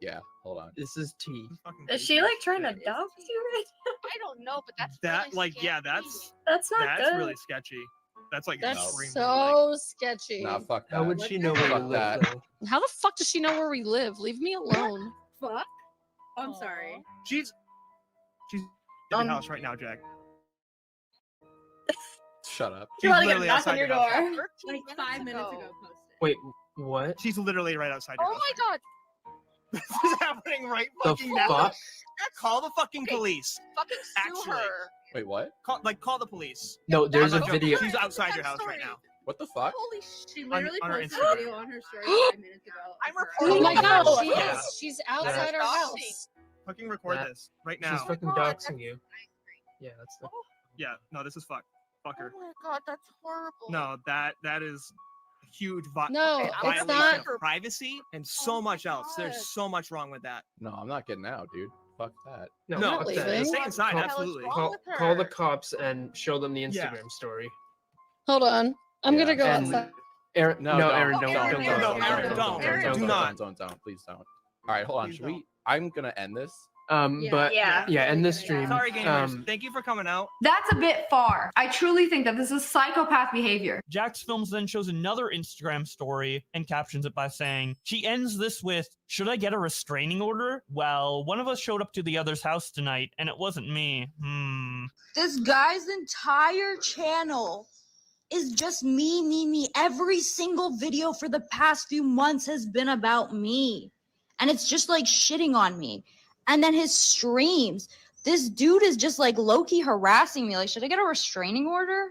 Yeah, hold on. This is T. fucking Is she like trying to dox you right I don't know, but that's that really like yeah, scary. That's not that's good. really sketchy. That's like That's extremely, so sketchy. Nah, fuck that. How would she know where you Fuck live, that. though? How the fuck does she know where we live? Leave me alone. Fuck. I'm Aw. sorry. She's in the house right now, Jack. Shut up. You She's wanna get literally knocked outside on your your house. door? Like 5 minutes ago posted. Wait, what? She's literally right outside your Oh house. my god. This is happening right The fucking now. fuck? Call the fucking police. Fucking sue Actually. her. Wait, what? Call the police. No, there's I'm a not joking. video. She's outside your house right now. What the fuck? Holy shit. She On- literally on her posted Instagram. a video on her story 5 minutes ago. I'm of her. reporting. Oh my god, No. she Yeah. is. She's outside our house. Fucking record That- this right She's now. fucking God, doxing you. Yeah, that's the. Yeah, no, this is fuck. Fuck her. Oh my god, that's horrible. No, that is huge No, it's violation not. of privacy and so much else. There's so much wrong with that. No, I'm not getting out, dude. Fuck that. No, not stay leaving. inside. Call- Absolutely. Call the cops and show them the Yeah. Instagram story. Hold on. I'm gonna go And- outside. Aaron, no, Aaron, don't Aaron, go. no, Aaron, don't. Don't Do go. not. Don't. Please don't. All right, hold on. Please Should we? I'm gonna end this. But Yeah. end the stream. Sorry, gamers. Thank you for coming out. That's a bit far. I truly think that this is psychopath behavior. Jax Films then shows another Instagram story and captions it by saying, she ends this with, should I get a restraining order? Well, one of us showed up to the other's house tonight, and it wasn't me. This guy's entire channel is just me. Every single video for the past few months has been about me. And it's just like shitting on me. And then his streams, this dude is just like low-key harassing me. Like, should I get a restraining order?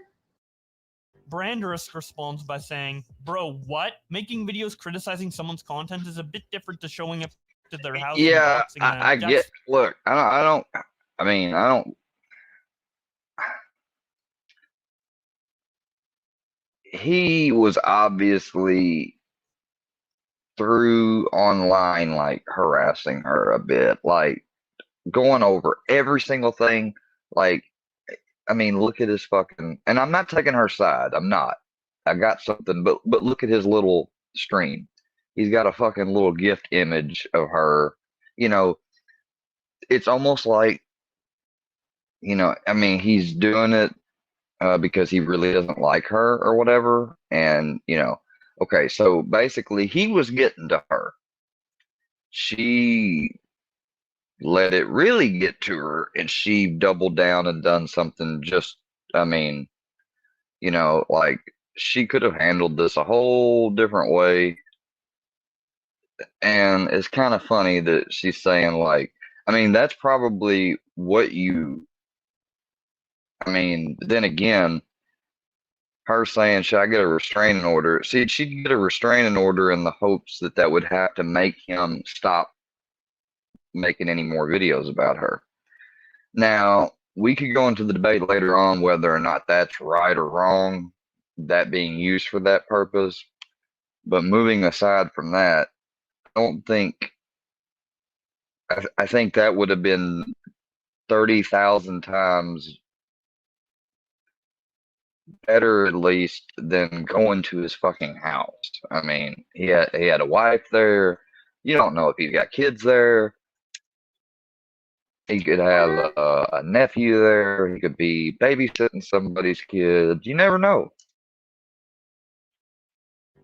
Branderisk responds by saying, bro, what? Making videos criticizing someone's content is a bit different to showing up to their house. and Yeah, doxing them. I Jax- get. Look, I don't. He was obviously through online, like harassing her a bit, like going over every single thing. Like, I mean, look at his fucking. And I'm not taking her side. I'm not. I got something, but look at his little stream. He's got a fucking little gift image of her. You know, it's almost like, I mean, he's doing it because he really doesn't like her or whatever. And, okay, so basically he was getting to her. She let it really get to her, and she doubled down and done something just, like she could have handled this a whole different way. And it's kind of funny that she's saying, like, that's probably what then again, her saying, should I get a restraining order? See, she'd get a restraining order in the hopes that would have to make him stop making any more videos about her. Now, we could go into the debate later on whether or not that's right or wrong, that being used for that purpose. But moving aside from that, I think that would have been 30,000 times better, at least, than going to his fucking house. He had a wife there. You don't know if he's got kids there. He could have a nephew there. He could be babysitting somebody's kids. You never know.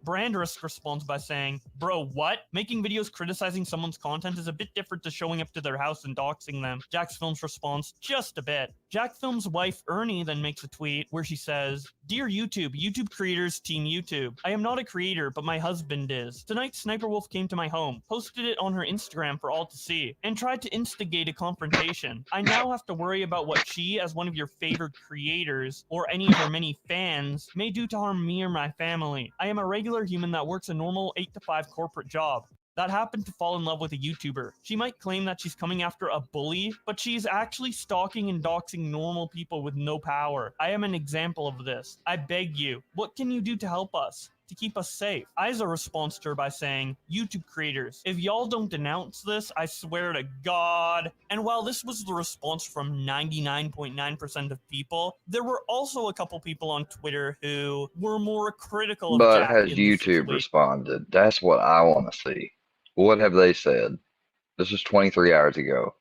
Branderisk responds by saying, bro, what? Making videos criticizing someone's content is a bit different to showing up to their house and doxing them. Jax Films responds, just a bit. Jax Films' wife, Ernie, then makes a tweet where she says, Dear YouTube creators, Team YouTube. I am not a creator, but my husband is. Tonight, Sniper Wolf came to my home, posted it on her Instagram for all to see, and tried to instigate a confrontation. I now have to worry about what she, as one of your favorite creators, or any of her many fans, may do to harm me or my family. I am a regular human that works a normal 8-to-5 corporate job that happened to fall in love with a YouTuber. She might claim that she's coming after a bully, but she's actually stalking and doxing normal people with no power. I am an example of this. I beg you, what can you do to help us? To keep us safe? Isa responds to her by saying, YouTube creators, if y'all don't denounce this, I swear to God. And while this was the response from 99.9% of people, there were also a couple people on Twitter who were more critical of But Jack has in this YouTube situation. responded? That's what I want to see. What have they said? This was 23 hours ago.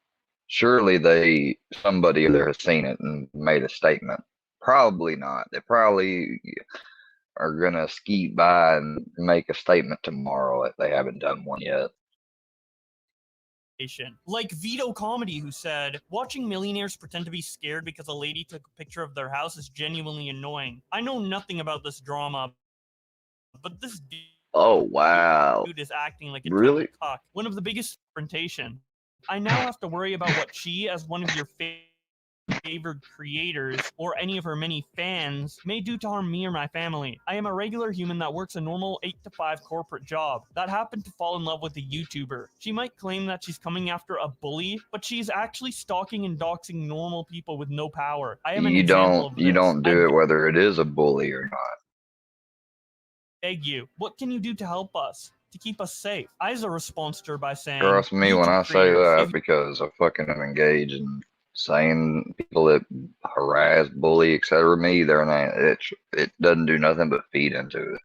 Surely somebody there has seen it and made a statement. Probably not. They probably are gonna skeet by and make a statement tomorrow if they haven't done one yet. Like Vito Comedy, who said, watching millionaires pretend to be scared because a lady took a picture of their house is genuinely annoying. I know nothing about this drama, but this Oh wow. dude is acting like a Really? total cuck. One of the biggest confrontation. I now have to worry about what she, as one of your favored creators, or any of her many fans, may do to harm me or my family. I am a regular human that works a normal 8-to-5 corporate job that happened to fall in love with a YouTuber. She might claim that she's coming after a bully, but she's actually stalking and doxing normal people with no power. I am an example of this. You don't do it whether it is a bully or not. beg you, what can you do to help us? To keep us safe? Isa responds to her by saying, Trust me when I YouTube say creators, that if because I fucking am engaged in saying people that harass, bully, etc. me, their name, it doesn't do nothing but feed into it.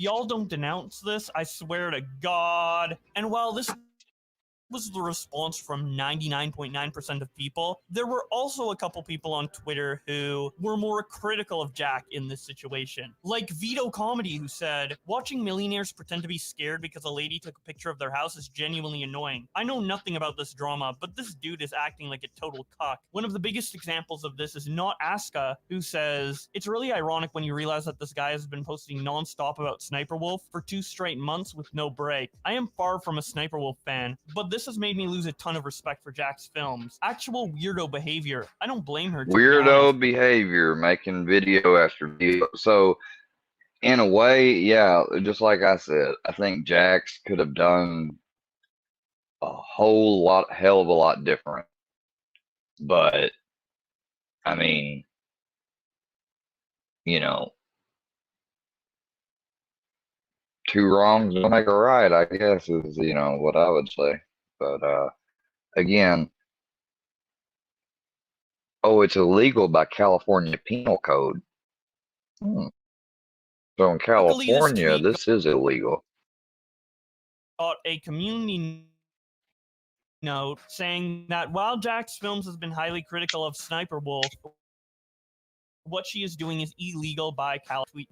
y'all don't denounce this, I swear to God. And while this was the response from 99.9% of people, there were also a couple people on Twitter who were more critical of Jack in this situation. Like Vito Comedy, who said, watching millionaires pretend to be scared because a lady took a picture of their house is genuinely annoying. I know nothing about this drama, but this dude is acting like a total cuck. One of the biggest examples of this is Not Aska, who says, it's really ironic when you realize that this guy has been posting non-stop about Sniper Wolf for 2 straight months with no break. I am far from a Sniper Wolf fan, but this has made me lose a ton of respect for Jack's films. Actual weirdo behavior. I don't blame her, to be honest. Weirdo behavior, making video after video. So, in a way, yeah, just like I said, I think Jax could have done a hell of a lot different. But, I mean, you know, two wrongs don't make a right, I guess, is, what I would say. But, again, oh, it's illegal by California Penal Code. So in California, this is illegal. Got a community note saying that while Jack's Films has been highly critical of Sniper Wolf, what she is doing is illegal by California.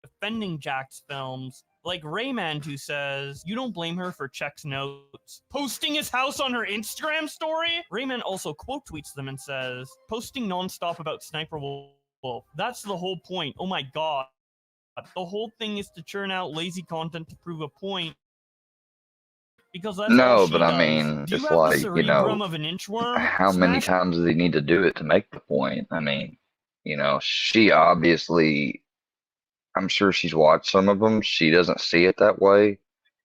Defending Jack's Films, like Rayman, who says, you don't blame her for Check's notes. Posting his house on her Instagram story? Rayman also quote tweets them and says, posting nonstop about Sniper Wolf. That's the whole point. Oh my god. The whole thing is to churn out lazy content to prove a point. Because that's all No, she but I does. mean, Do you it's have the like, cerebrum of an inchworm? how many Smash times does he need to do it to make the point? I mean, she obviously, I'm sure she's watched some of them. She doesn't see it that way,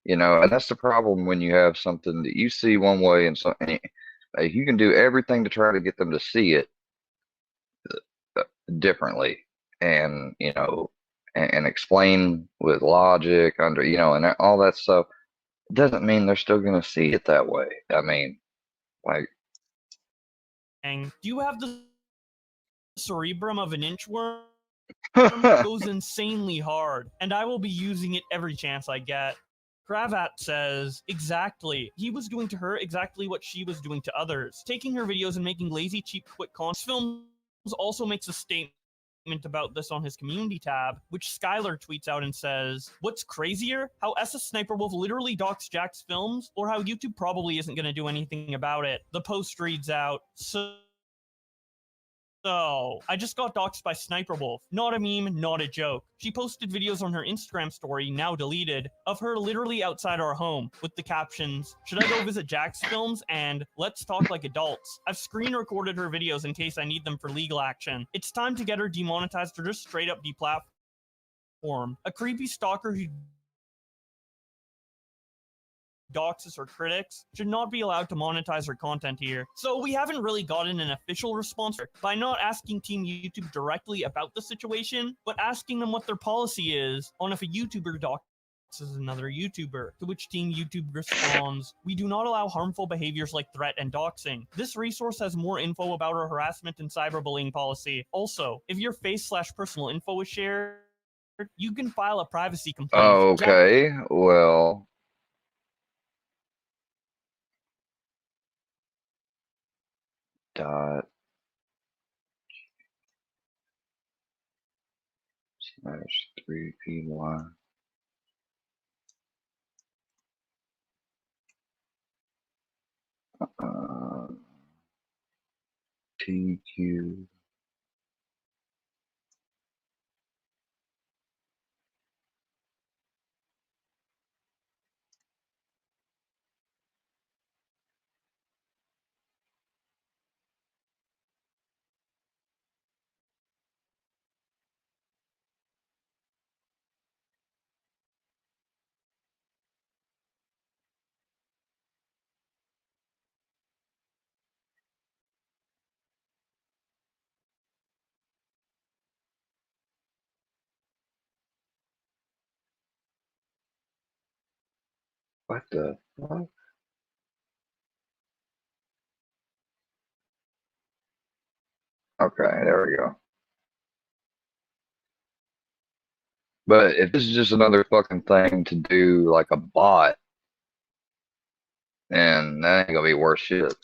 and that's the problem when you have something that you see one way and something, you can do everything to try to get them to see it differently and, and explain with logic and all that stuff. Doesn't mean they're still going to see it that way. I mean, like, do you have the cerebrum of an inchworm? It goes insanely hard, and I will be using it every chance I get. Cravat says, exactly. He was doing to her exactly what she was doing to others. Taking her videos and making lazy, cheap, quick content. Films also makes a statement about this on his community tab, which Skylar tweets out and says, what's crazier? How SS Sniper Wolf literally docks Jack's Films, or how YouTube probably isn't going to do anything about it. The post reads out, So, I just got doxxed by Sniper Wolf. Not a meme, not a joke. She posted videos on her Instagram story, now deleted, of her literally outside our home, with the captions, should I go visit Jack's Films? And let's talk like adults. I've screen recorded her videos in case I need them for legal action. It's time to get her demonetized or just straight up deplatformed. A creepy stalker who doxes her critics should not be allowed to monetize her content here. So we haven't really gotten an official response by not asking Team YouTube directly about the situation, but asking them what their policy is on if a YouTuber doxes another YouTuber, to which Team YouTube responds, we do not allow harmful behaviors like threat and doxing. This resource has more info about our harassment and cyberbullying policy. Also, if your face/personal info is shared, you can file a privacy complaint. okay, well, dot /3py TQ What the fuck? Okay, there we go. But if this is just another fucking thing to do like a bot, then that ain't gonna be worth shit.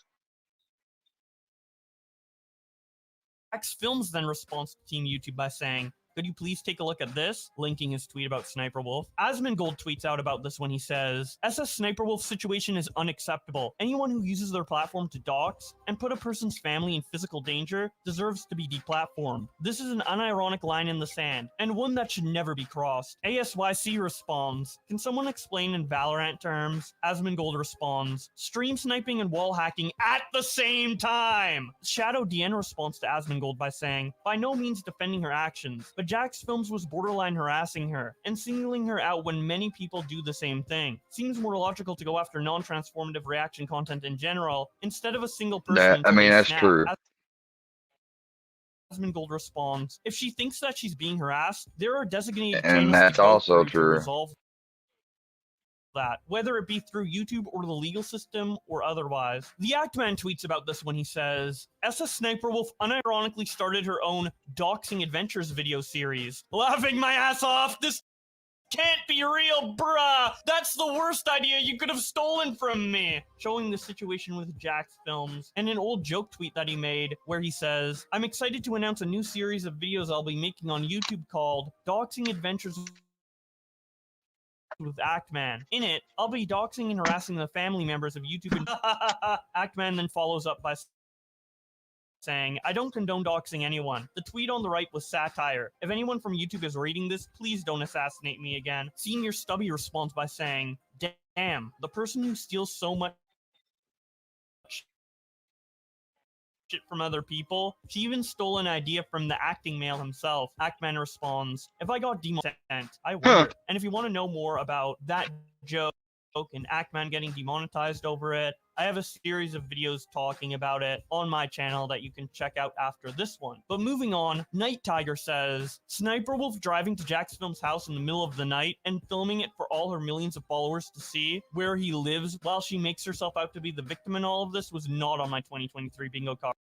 Jax Films then responds to Team YouTube by saying, "Could you please take a look at this?" linking his tweet about Sniper Wolf. Asmongold tweets out about this when he says, "SS Sniper Wolf's situation is unacceptable. Anyone who uses their platform to dox and put a person's family in physical danger deserves to be deplatformed. This is an unironic line in the sand, and one that should never be crossed." ASYC responds, "Can someone explain in Valorant terms?" Asmongold responds, "Stream sniping and wall hacking at the same time." Shadow DN responds to Asmongold by saying, "By no means defending her actions, but Jax Films was borderline harassing her and singling her out when many people do the same thing. Seems more logical to go after non-transformative reaction content in general instead of a single person." I mean, that's true. Asmongold responds, "If she thinks that she's being harassed, there are designated And channels that's to go also through to true. resolve that, whether it be through YouTube or the legal system or otherwise." The Actman tweets about this when he says, "SS Sniper Wolf unironically started her own Doxing Adventures video series. Laughing my ass off, this can't be real, bruh! That's the worst idea you could have stolen from me!" Showing the situation with Jax Films, and an old joke tweet that he made where he says, "I'm excited to announce a new series of videos I'll be making on YouTube called Doxing Adventures with Actman. In it, I'll be doxing and harassing the family members of YouTube." And Actman then follows up by saying, "I don't condone doxing anyone. The tweet on the right was satire. If anyone from YouTube is reading this, please don't assassinate me again." Senior Stubby responds by saying, "Damn, the person who steals so much shit from other people, she even stole an idea from the acting male himself." Actman responds, "If I got demonetized, I wonder." And if you want to know more about that joke and Actman getting demonetized over it, I have a series of videos talking about it on my channel that you can check out after this one. But moving on, Night Tiger says, "Sniper Wolf driving to Jax Film's house in the middle of the night and filming it for all her millions of followers to see where he lives while she makes herself out to be the victim in all of this was not on my 2023 bingo card."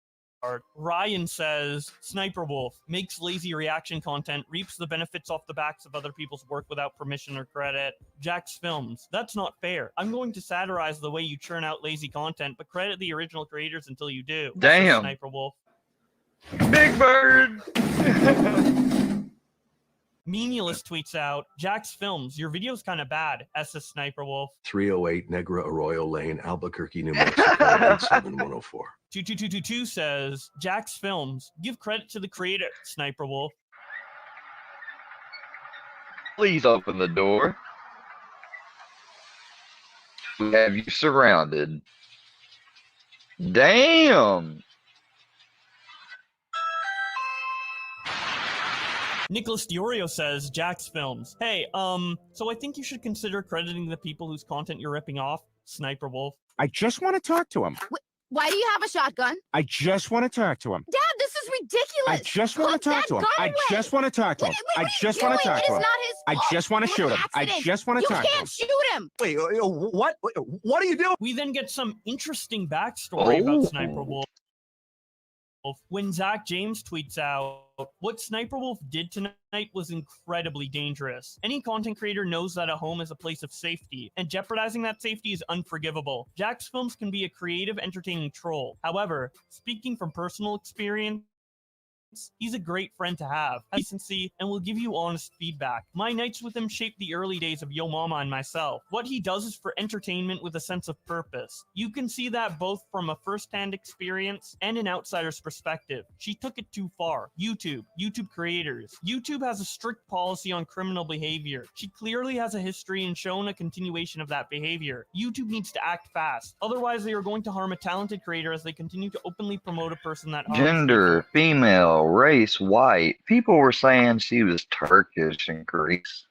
Ryan says, "Sniper Wolf makes lazy reaction content, reaps the benefits off the backs of other people's work without permission or credit. Jax Films, that's not fair. I'm going to satirize the way you churn out lazy content, but credit the original creators until you do." Damn. Sniper Wolf. Big Bird! Meaningless tweets out, "Jax Films, your video's kind of bad. SS Sniper Wolf." 308 Negra Arroyo Lane, Albuquerque, New Mexico, 87104. 22222 says, "Jax Films, give credit to the creator, Sniper Wolf." Please open the door. We have you surrounded. Damn! Nicholas Diorio says, "Jax Films, hey, so I think you should consider crediting the people whose content you're ripping off, Sniper Wolf." I just want to talk to him. Why do you have a shotgun? I just want to talk to him. Dad, this is ridiculous. I just want to talk to him. I just want to talk to him. I just want to talk to him. I just want to shoot him. I just want to talk to him. You can't shoot him. Wait, what? What are you doing? We then get some interesting backstory about Sniper Wolf when Zach James tweets out, "What Sniper Wolf did tonight was incredibly dangerous. Any content creator knows that a home is a place of safety, and jeopardizing that safety is unforgivable. Jax Films can be a creative, entertaining troll. However, speaking from personal experience, he's a great friend to have, has decency, and will give you honest feedback. My nights with him shaped the early days of Yo Mama and myself. What he does is for entertainment with a sense of purpose. You can see that both from a first-hand experience and an outsider's perspective. She took it too far. YouTube creators. YouTube has a strict policy on criminal behavior. She clearly has a history and shown a continuation of that behavior. YouTube needs to act fast. Otherwise, they are going to harm a talented creator as they continue to openly promote a person that harms Gender, female, race, white. People were saying she was Turkish and Greece.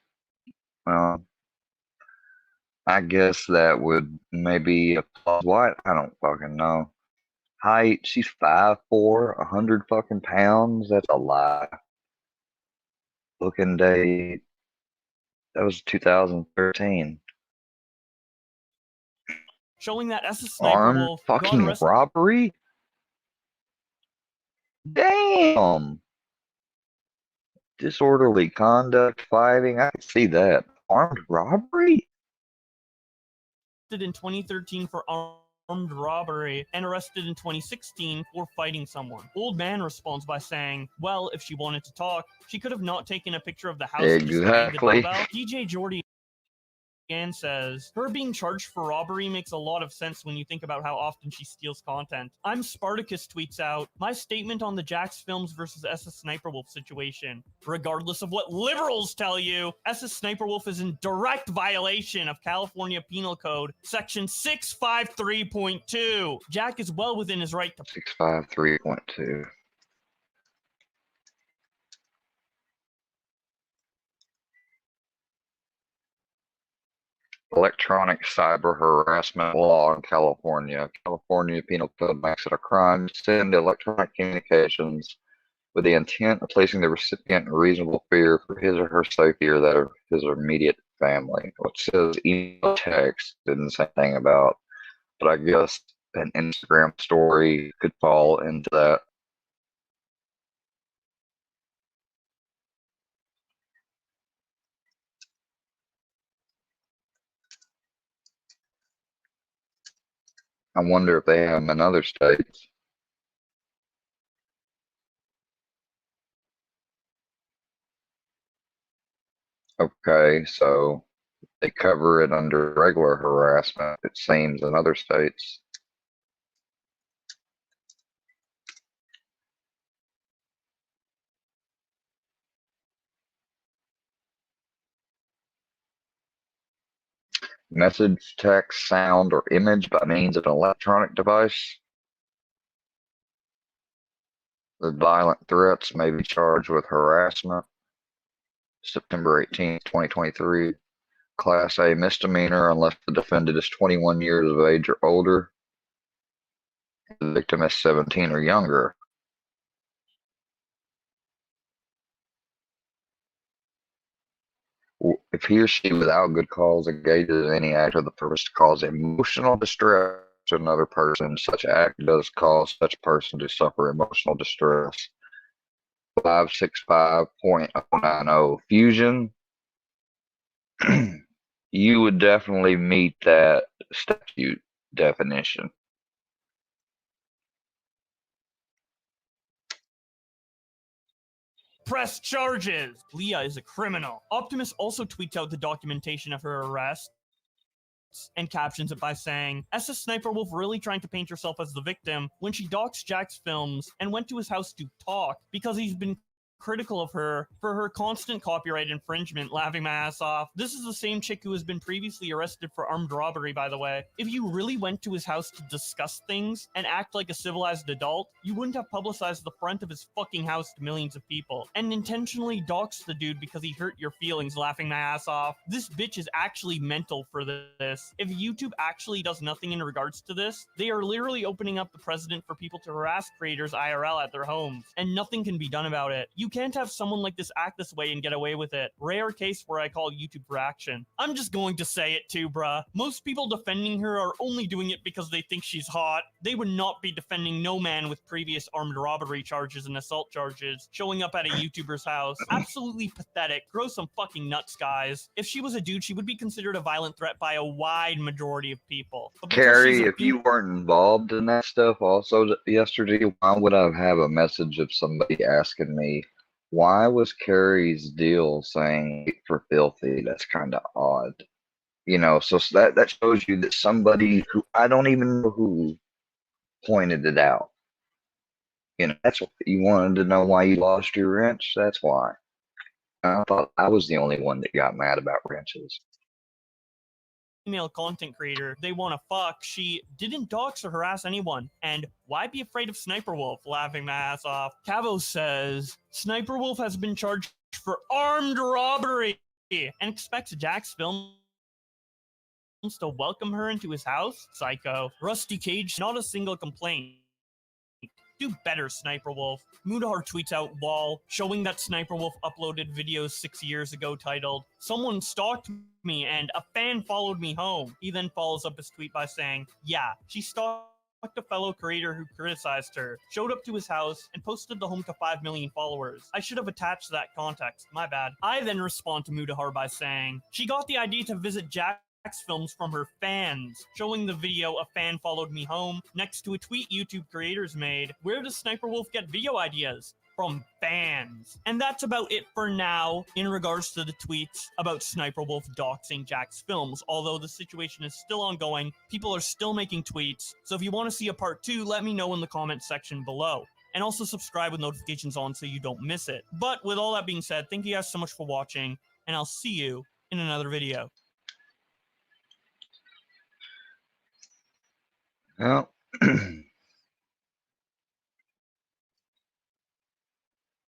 Well, I guess that would maybe apply. What? I don't fucking know. Height, she's 5'4", 100 fucking pounds. That's a lie. Looking date, that was 2013. showing that SS Sniper Armed Wolf got fucking arrested. robbery? Damn! Disorderly conduct, fighting, I can see that. Armed robbery? In 2013 for armed robbery and arrested in 2016 for fighting someone. Old man responds by saying, well, if she wanted to talk, she could have not taken a picture of the house and just rang the Exactly. doorbell. DJ Jordy again says, her being charged for robbery makes a lot of sense when you think about how often she steals content. I'm Spartacus tweets out, my statement on the Jax Films versus SS Sniper Wolf situation. Regardless of what liberals tell you, SS Sniper Wolf is in direct violation of California Penal Code section 653.2. Jack is well within his right to 653.2. Electronic cyber harassment law in California. California Penal Code makes it a crime to send electronic communications with the intent of placing the recipient in reasonable fear for his or her safety or that of his immediate family. What says email text didn't say anything about, but I guess an Instagram story could fall into that. I wonder if they have them in other states. Okay, so they cover it under regular harassment, it seems, in other states. Message, text, sound, or image by means of an electronic device. The violent threats may be charged with harassment. September 18th, 2023. Class A misdemeanor unless the defendant is 21 years of age or older. The victim is 17 or younger. If he or she without good cause engages in any act with the purpose to cause emotional distress to another person, such act does cause such person to suffer emotional distress. 565.090 Fusion. You would definitely meet that statute definition. press charges. Leah is a criminal. Optimus also tweets out the documentation of her arrest and captions it by saying, SS Sniper Wolf really trying to paint herself as the victim when she doxed Jack's Films and went to his house to talk because he's been critical of her for her constant copyright infringement, laughing my ass off. This is the same chick who has been previously arrested for armed robbery, by the way. If you really went to his house to discuss things and act like a civilized adult, you wouldn't have publicized the front of his fucking house to millions of people and intentionally doxed the dude because he hurt your feelings, laughing my ass off. This bitch is actually mental for this. If YouTube actually does nothing in regards to this, they are literally opening up the precedent for people to harass creators IRL at their homes, and nothing can be done about it. You can't have someone like this act this way and get away with it. Rare case where I call YouTube for action. I'm just going to say it too, bruh. Most people defending her are only doing it because they think she's hot. They would not be defending no man with previous armed robbery charges and assault charges showing up at a YouTuber's house. Absolutely pathetic. Grow some fucking nuts, guys. If she was a dude, she would be considered a violent threat by a wide majority of people. Carrie, if you weren't involved in that stuff also yesterday, why would I have a message of somebody asking me, why was Carrie's deal saying for filthy? That's kind of odd. You know, so that shows you that somebody who I don't even know who pointed it out. You know, that's what you wanted to know why you lost your wrench. That's why. I thought I was the only one that got mad about wrenches. Female content creator they want to fuck, she didn't dox or harass anyone. And why be afraid of Sniper Wolf? Laughing my ass off. Cavo says Sniper Wolf has been charged for armed robbery and expects Jack's Films to welcome her into his house. Psycho. Rusty Cage, not a single complaint. Do better, Sniper Wolf. Mudahar tweets out lol, showing that Sniper Wolf uploaded videos 6 years ago titled, "Someone stalked me and a fan followed me home." He then follows up his tweet by saying, "Yeah, she stalked a fellow creator who criticized her, showed up to his house, and posted the home to 5 million followers. I should have attached that context, my bad." I then respond to Mudahar by saying, "She got the idea to visit Jack's films from her fans," showing the video "A fan followed me home" next to a tweet YouTube creators made. Where does Sniper Wolf get video ideas? From fans. And that's about it for now in regards to the tweets about Sniper Wolf doxing Jack's films. Although the situation is still ongoing, people are still making tweets. So if you want to see a part 2, let me know in the comments section below. And also subscribe with notifications on so you don't miss it. But with all that being said, thank you guys so much for watching, and I'll see you in another video. Well,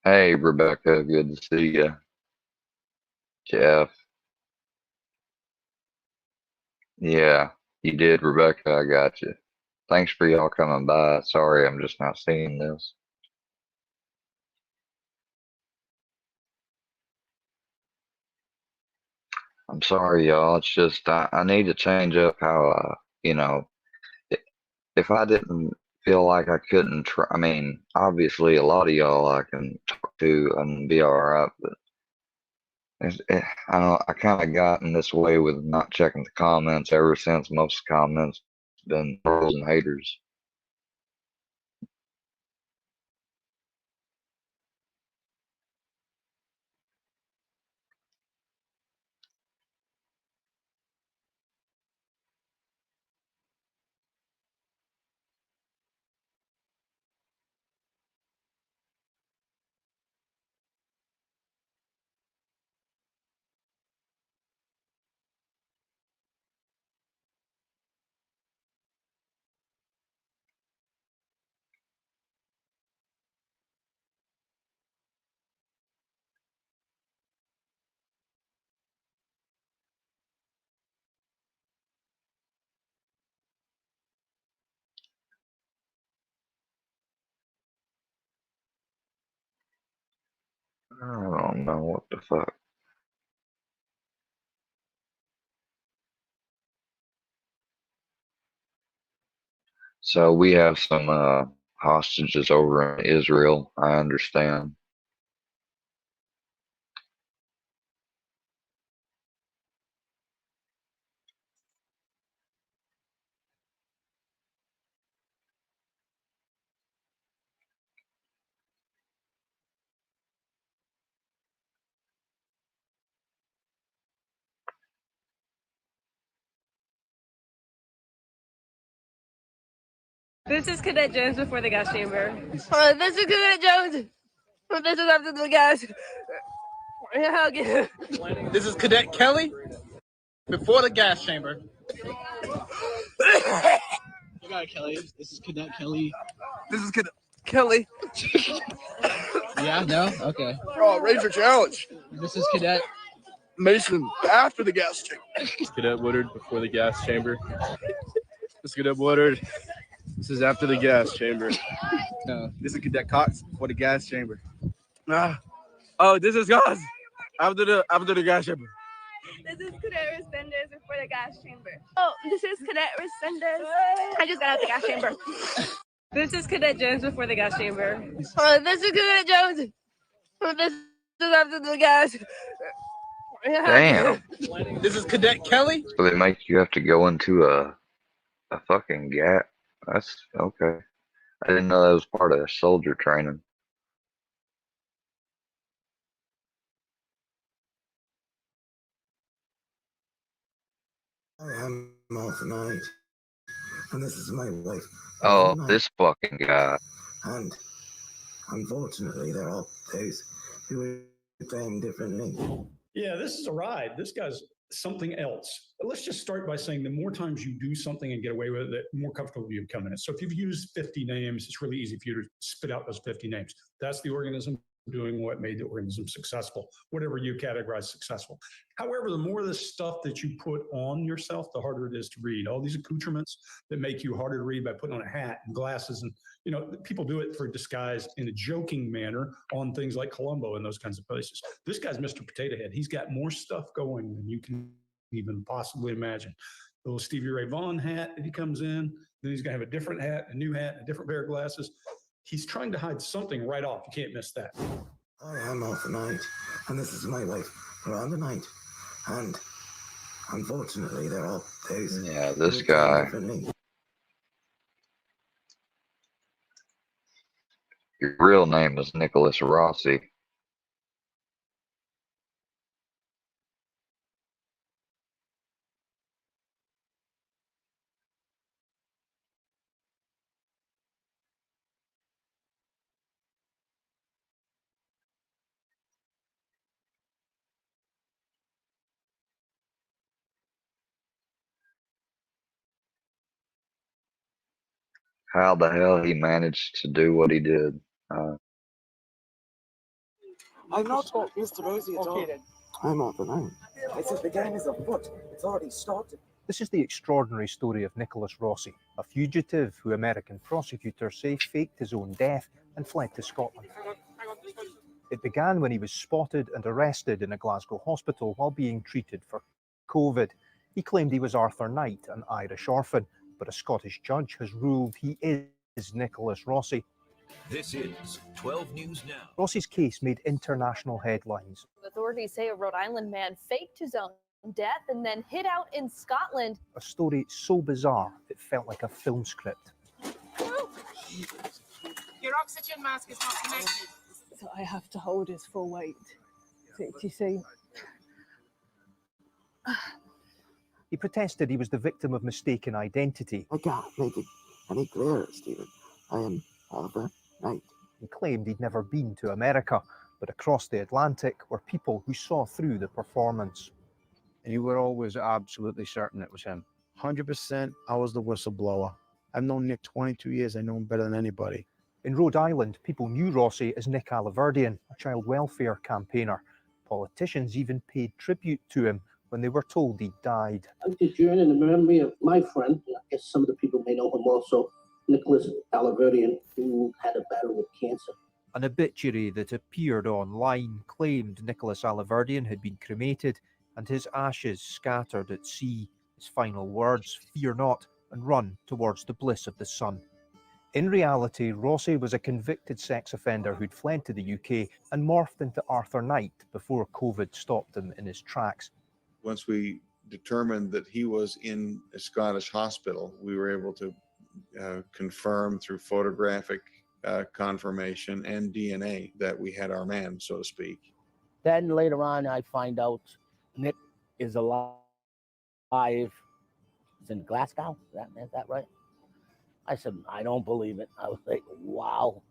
hey, Rebecca, good to see you. Jeff. Yeah, you did, Rebecca. I got you. Thanks for y'all coming by. Sorry, I'm just not seeing this. I'm sorry, y'all. It's just I need to change up how, you know, if I didn't feel like I couldn't try, I mean, obviously a lot of y'all I can talk to and be all right, but I don't, I kind of gotten this way with not checking the comments ever since most comments been trolls and haters. I don't know what the fuck. So we have some hostages over in Israel, I understand. This is Cadet Jones before the gas chamber. This is Cadet Jones. This is after the gas. Yeah, okay. This is Cadet Kelly before the gas chamber. You got it, Kelly. This is Cadet Kelly. This is Cadet Kelly. Yeah, no? Okay. Oh, Ranger Challenge. This is Cadet Mason after the gas chamber. Cadet Woodard before the gas chamber. This is Cadet Woodard. This is after the gas chamber. No, this is Cadet Cox before the gas chamber. Oh, this is Cox after the gas chamber. This is Cadet Resendez before the gas chamber. Oh, this is Cadet Resendez. I just got out the gas chamber. This is Cadet Jones before the gas chamber. This is Cadet Jones. This is after the gas. Damn. This is Cadet Kelly. So they make you have to go into a fucking gap. That's okay. I didn't know that was part of soldier training. I am off night, and this is my wife. Oh, this fucking guy. And unfortunately, there are those who are claim differently. Yeah, this is a ride. This guy's something else. But let's just start by saying the more times you do something and get away with it, the more comfortable you become in it. So if you've used 50 names, it's really easy for you to spit out those 50 names. That's the organism. doing what made the organism successful, whatever you categorize successful. However, the more of this stuff that you put on yourself, the harder it is to read. All these accoutrements that make you harder to read by putting on a hat and glasses, and people do it for disguise in a joking manner on things like Columbo and those kinds of places. This guy's Mr. Potato Head. He's got more stuff going than you can even possibly imagine. The little Stevie Ray Vaughan hat that he comes in, then he's gonna have a different hat, a new hat, a different pair of glasses. He's trying to hide something right off. You can't miss that. I am off tonight, and this is my life around the night. And unfortunately, they're all days. Yeah, this guy. Your real name is Nicholas Rossi. How the hell he managed to do what he did. I'm not Mr. Rosie at all. I'm off tonight. I said the game is afoot. It's already started. This is the extraordinary story of Nicholas Rossi, a fugitive who American prosecutors say faked his own death and fled to Scotland. It began when he was spotted and arrested in a Glasgow hospital while being treated for COVID. He claimed he was Arthur Knight, an Irish orphan, but a Scottish judge has ruled he is Nicholas Rossi. This is 12 News Now. Rossi's case made international headlines. Authorities say a Rhode Island man faked his own death and then hid out in Scotland. A story so bizarre it felt like a film script. Your oxygen mask is not connected. So I have to hold his full weight. Do you see? He protested he was the victim of mistaken identity. I can't make it any clearer, Stephen. I am Arthur Knight. He claimed he'd never been to America, but across the Atlantic were people who saw through the performance. And you were always absolutely certain it was him. 100%, I was the whistleblower. I've known Nick 22 years. I know him better than anybody. In Rhode Island, people knew Rossi as Nick Aliverdian, a child welfare campaigner. Politicians even paid tribute to him when they were told he'd died. I'm just joining in memory of my friend, I guess some of the people may know him also, Nicholas Aliverdian, who had a battle with cancer. An obituary that appeared online claimed Nicholas Aliverdian had been cremated and his ashes scattered at sea. His final words, "Fear not, and run towards the bliss of the sun." In reality, Rossi was a convicted sex offender who'd fled to the UK and morphed into Arthur Knight before COVID stopped him in his tracks. Once we determined that he was in a Scottish hospital, we were able to confirm through photographic confirmation and DNA that we had our man, so to speak. Then later on, I find out Nick is alive. He's in Glasgow. Is that right? I said, I don't believe it. I was like, wow.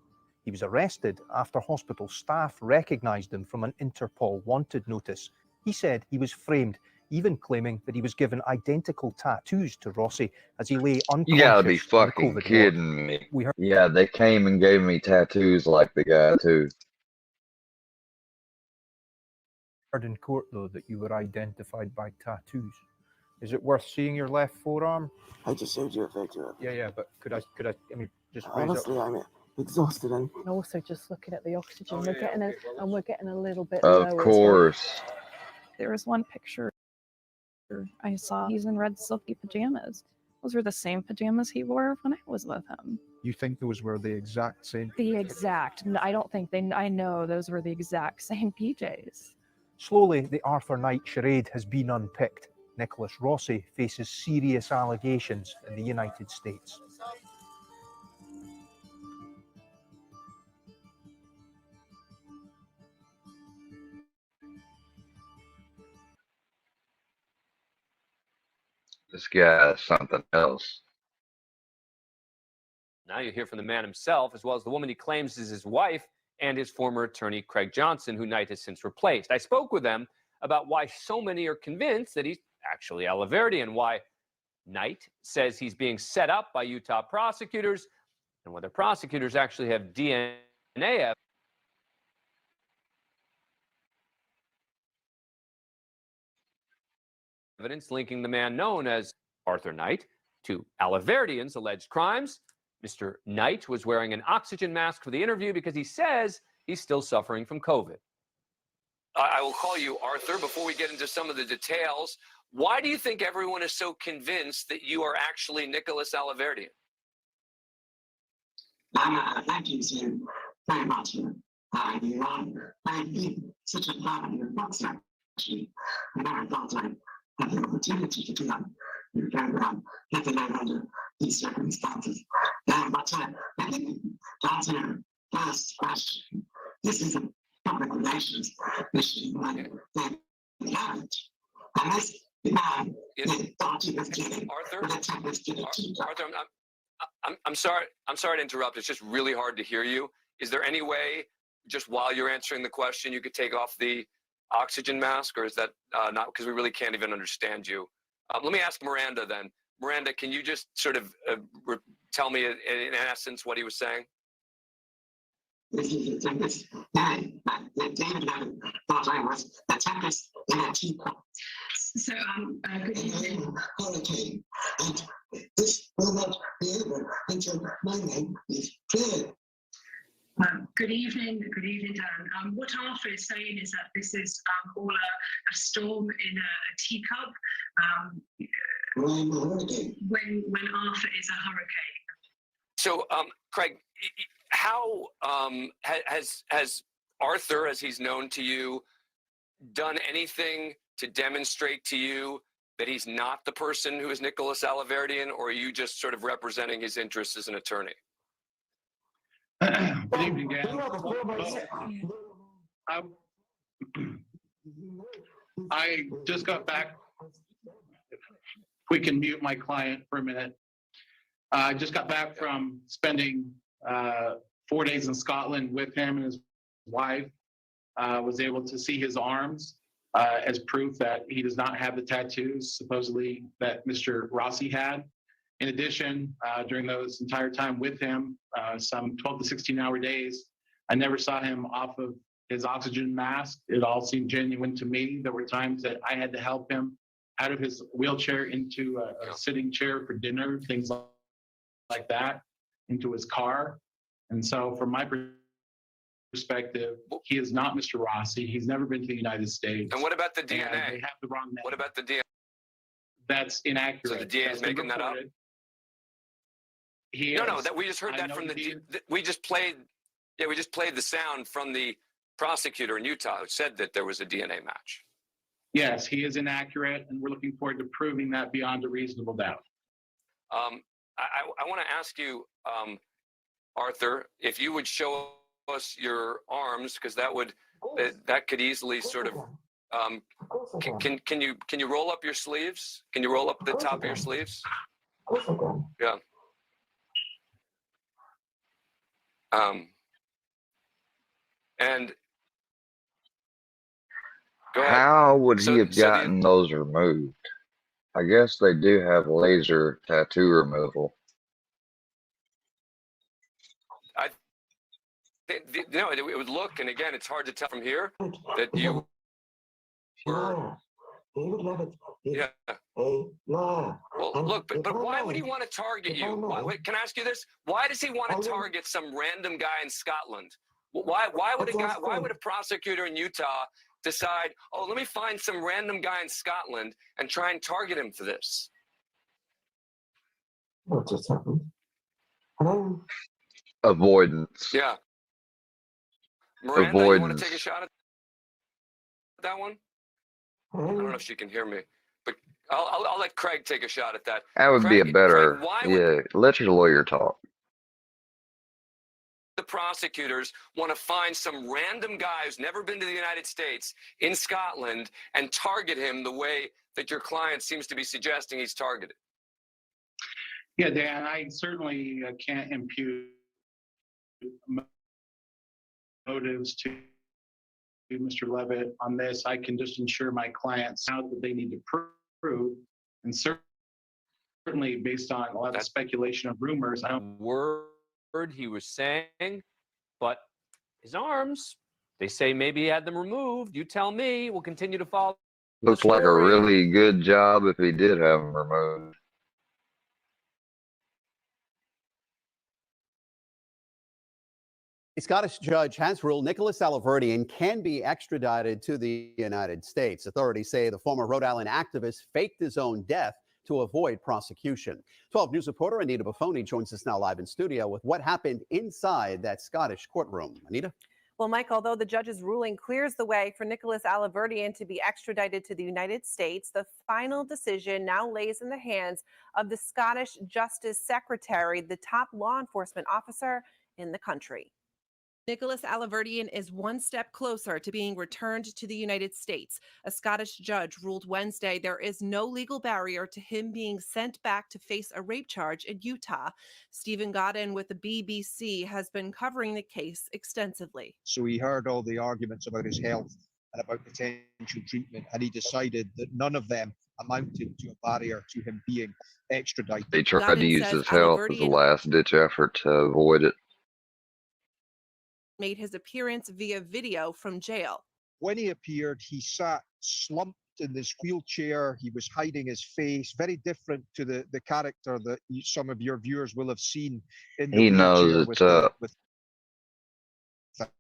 He was arrested after hospital staff recognized him from an Interpol wanted notice. He said he was framed, even claiming that he was given identical tattoos to Rossi as he lay unconscious. You gotta be fucking kidding me. Yeah, they came and gave me tattoos like the guy too. Heard in court though that you were identified by tattoos. Is it worth seeing your left forearm? I just showed you a picture of it. Yeah, but could I mean, just raise Honestly, up? I'm exhausted and Also, just looking at the oxygen, we're getting a little bit Of low as well. course. There was one picture I saw. He's in red silky pajamas. Those were the same pajamas he wore when I was with him. You think those were the exact same? The exact. I don't think they. I know those were the exact same PJs. Slowly, the Arthur Knight charade has been unpicked. Nicholas Rossi faces serious allegations in the United States. This guy is something else. Now you hear from the man himself, as well as the woman he claims is his wife and his former attorney, Craig Johnson, who Knight has since replaced. I spoke with them about why so many are convinced that he's actually Aliverdi and why Knight says he's being set up by Utah prosecutors and whether prosecutors actually have DNA evidence. evidence linking the man known as Arthur Knight to Alaverdian's alleged crimes. Mr. Knight was wearing an oxygen mask for the interview because he says he's still suffering from COVID. I will call you Arthur. Before we get into some of the details, why do you think everyone is so convinced that you are actually Nicholas Alaverdian? Thank you so very much. I've been such a part of your books, actually. I never thought I'd have the opportunity to do that. You can get to know under these circumstances. But I think to answer your first question, this is a public relations issue like the marriage. And this man, they thought he was getting Arthur, Arthur, I'm sorry to interrupt. It's just really hard to hear you. Is there any way, just while you're answering the question, you could take off the oxygen mask, or is that not, because we really can't even understand you? Let me ask Miranda then. Miranda, can you just sort of tell me in essence what he was saying? David thought I was a tempest in a teapot. So, good evening. Hurricane. And this will not be over until my name is clear. Good evening, Dan. What Arthur is saying is that this is all a storm in a teacup. When Arthur is a hurricane. So, Craig, how has Arthur, as he's known to you, done anything to demonstrate to you that he's not the person who is Nicholas Alaverdian, or are you just sort of representing his interests as an attorney? Good evening, Dan. I just got back. We can mute my client for a minute. I just got back from spending 4 days in Scotland with him and his wife. Was able to see his arms as proof that he does not have the tattoos supposedly that Mr. Rossi had. In addition, during those entire time with him, some 12 to 16-hour days, I never saw him off of his oxygen mask. It all seemed genuine to me. There were times that I had to help him out of his wheelchair into a sitting chair for dinner, things like that, into his car. And so from my perspective, he is not Mr. Rossi. He's never been to the United States. And what about the DNA? They have the wrong name. What about the DNA? That's inaccurate. So the DA is making that up? No, that we just heard that from we just played the sound from the prosecutor in Utah who said that there was a DNA match. Yes, he is inaccurate, and we're looking forward to proving that beyond a reasonable doubt. I want to ask you, Arthur, if you would show us your arms, because that could easily sort of can you roll up your sleeves? Can you roll up the top of your sleeves? Yeah. And go ahead. How would he have gotten those removed? I guess they do have laser tattoo removal. It would look, and again, it's hard to tell from here that you were. Yeah. Well, look, but why would he want to target you? Can I ask you this? Why does he want to target some random guy in Scotland? Why would a prosecutor in Utah decide, oh, let me find some random guy in Scotland and try and target him for this? What just happened? Avoidance. Yeah. Miranda, you want to take a shot at that one? I don't know if she can hear me, but I'll let Craig take a shot at that. That would Craig, be a better, Craig, let your lawyer talk. The prosecutors want to find some random guy who's never been to the United States in Scotland and target him the way that your client seems to be suggesting he's targeted. Yeah, Dan, I certainly can't impute motives to Mr. Levitt on this. I can just ensure my clients now that they need to prove, and certainly based on a lot of speculation of rumors. I don't word he was saying, but his arms, they say maybe he had them removed. You tell me. We'll continue to follow Looks like a really good job if he did have them removed. A Scottish judge has ruled Nicholas Alaverdian can be extradited to the United States. Authorities say the former Rhode Island activist faked his own death to avoid prosecution. 12 News reporter Anita Buffoni joins us now live in studio with what happened inside that Scottish courtroom. Anita? Well, Mike, although the judge's ruling clears the way for Nicholas Alaverdian to be extradited to the United States, the final decision now lays in the hands of the Scottish Justice Secretary, the top law enforcement officer in the country. Nicholas Alaverdian is one step closer to being returned to the United States. A Scottish judge ruled Wednesday there is no legal barrier to him being sent back to face a rape charge in Utah. Stephen Godden with the BBC has been covering the case extensively. So he heard all the arguments about his health and about potential treatment, and he decided that none of them amounted to a barrier to him being extradited. He tried to use his health as a last-ditch effort to avoid it. Made his appearance via video from jail. When he appeared, he sat slumped in this wheelchair. He was hiding his face, very different to the character that some of your viewers will have seen in the He knows wheelchair it's with up.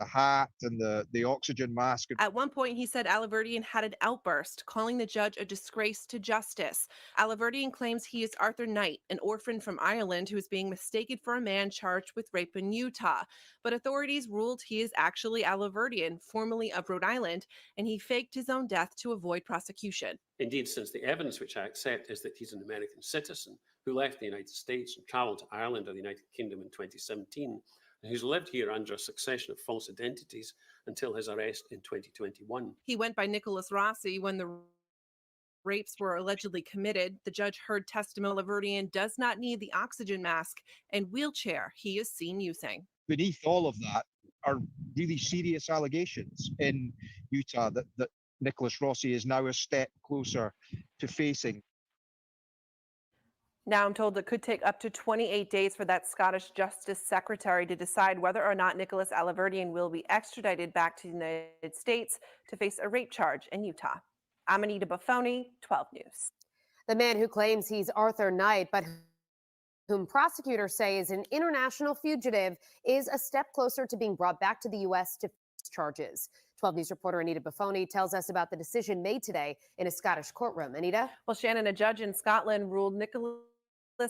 the hat and the oxygen mask. At one point, he said Alaverdian had an outburst, calling the judge a disgrace to justice. Alaverdian claims he is Arthur Knight, an orphan from Ireland who is being mistaken for a man charged with rape in Utah. But authorities ruled he is actually Alaverdian, formerly of Rhode Island, and he faked his own death to avoid prosecution. Indeed, since the evidence which I accept is that he's an American citizen who left the United States and traveled to Ireland or the United Kingdom in 2017, and who's lived here under a succession of false identities until his arrest in 2021. He went by Nicholas Rossi when the rapes were allegedly committed. The judge heard testimony Alaverdian does not need the oxygen mask and wheelchair he is seen using. Beneath all of that are really serious allegations in Utah that Nicholas Rossi is now a step closer to facing. Now I'm told it could take up to 28 days for that Scottish Justice Secretary to decide whether or not Nicholas Alaverdian will be extradited back to the United States to face a rape charge in Utah. I'm Anita Buffoni, 12 News. The man who claims he's Arthur Knight, but whom prosecutors say is an international fugitive, is a step closer to being brought back to the U.S. to face charges. 12 News reporter Anita Buffoni tells us about the decision made today in a Scottish courtroom. Anita? Well, Shannon, a judge in Scotland ruled Nicholas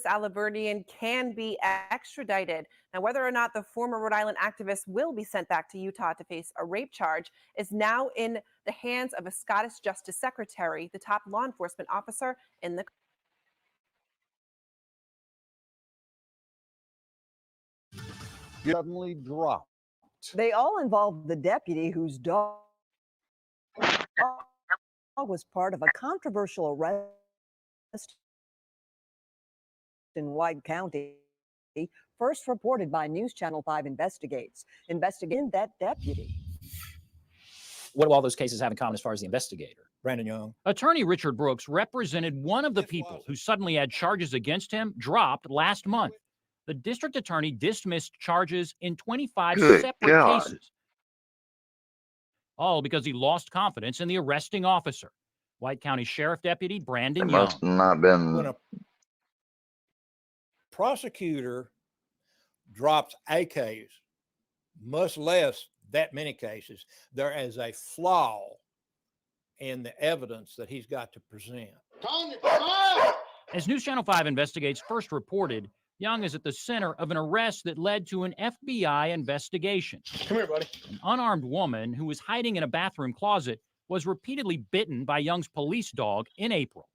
Alaverdian can be extradited. Now, whether or not the former Rhode Island activist will be sent back to Utah to face a rape charge is now in the hands of a Scottish Justice Secretary, the top law enforcement officer in the suddenly dropped. They all involved the deputy whose dog was part of a controversial arrest in White County, first reported by News Channel 5 Investigates. Investigating that deputy. What do all those cases have in common as far as the investigator? Brandon Young. Attorney Richard Brooks represented one of the people who suddenly had charges against him dropped last month. The district attorney dismissed charges in 25 Good separate God. cases. All because he lost confidence in the arresting officer. White County Sheriff Deputy Brandon It Young. must not been. When a prosecutor drops a case, much less that many cases, there is a flaw in the evidence that he's got to present. As News Channel 5 Investigates first reported, Young is at the center of an arrest that led to an FBI investigation. Come here, buddy. An unarmed woman who was hiding in a bathroom closet was repeatedly bitten by Young's police dog in April.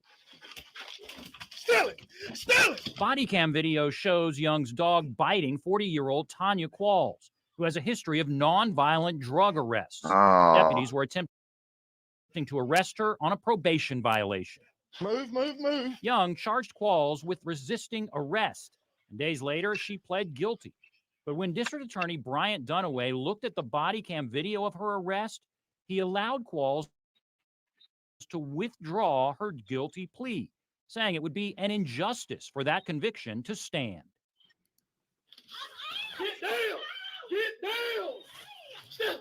Steal it! Steal it! Body cam video shows Young's dog biting 40-year-old Tanya Qualls, who has a history of non-violent drug arrests. Oh. Deputies were attempting to arrest her on a probation violation. Move. Young charged Qualls with resisting arrest, and days later, she pled guilty. But when District Attorney Bryant Dunaway looked at the body cam video of her arrest, he allowed Qualls to withdraw her guilty plea, saying it would be an injustice for that conviction to stand. Get down! Get down!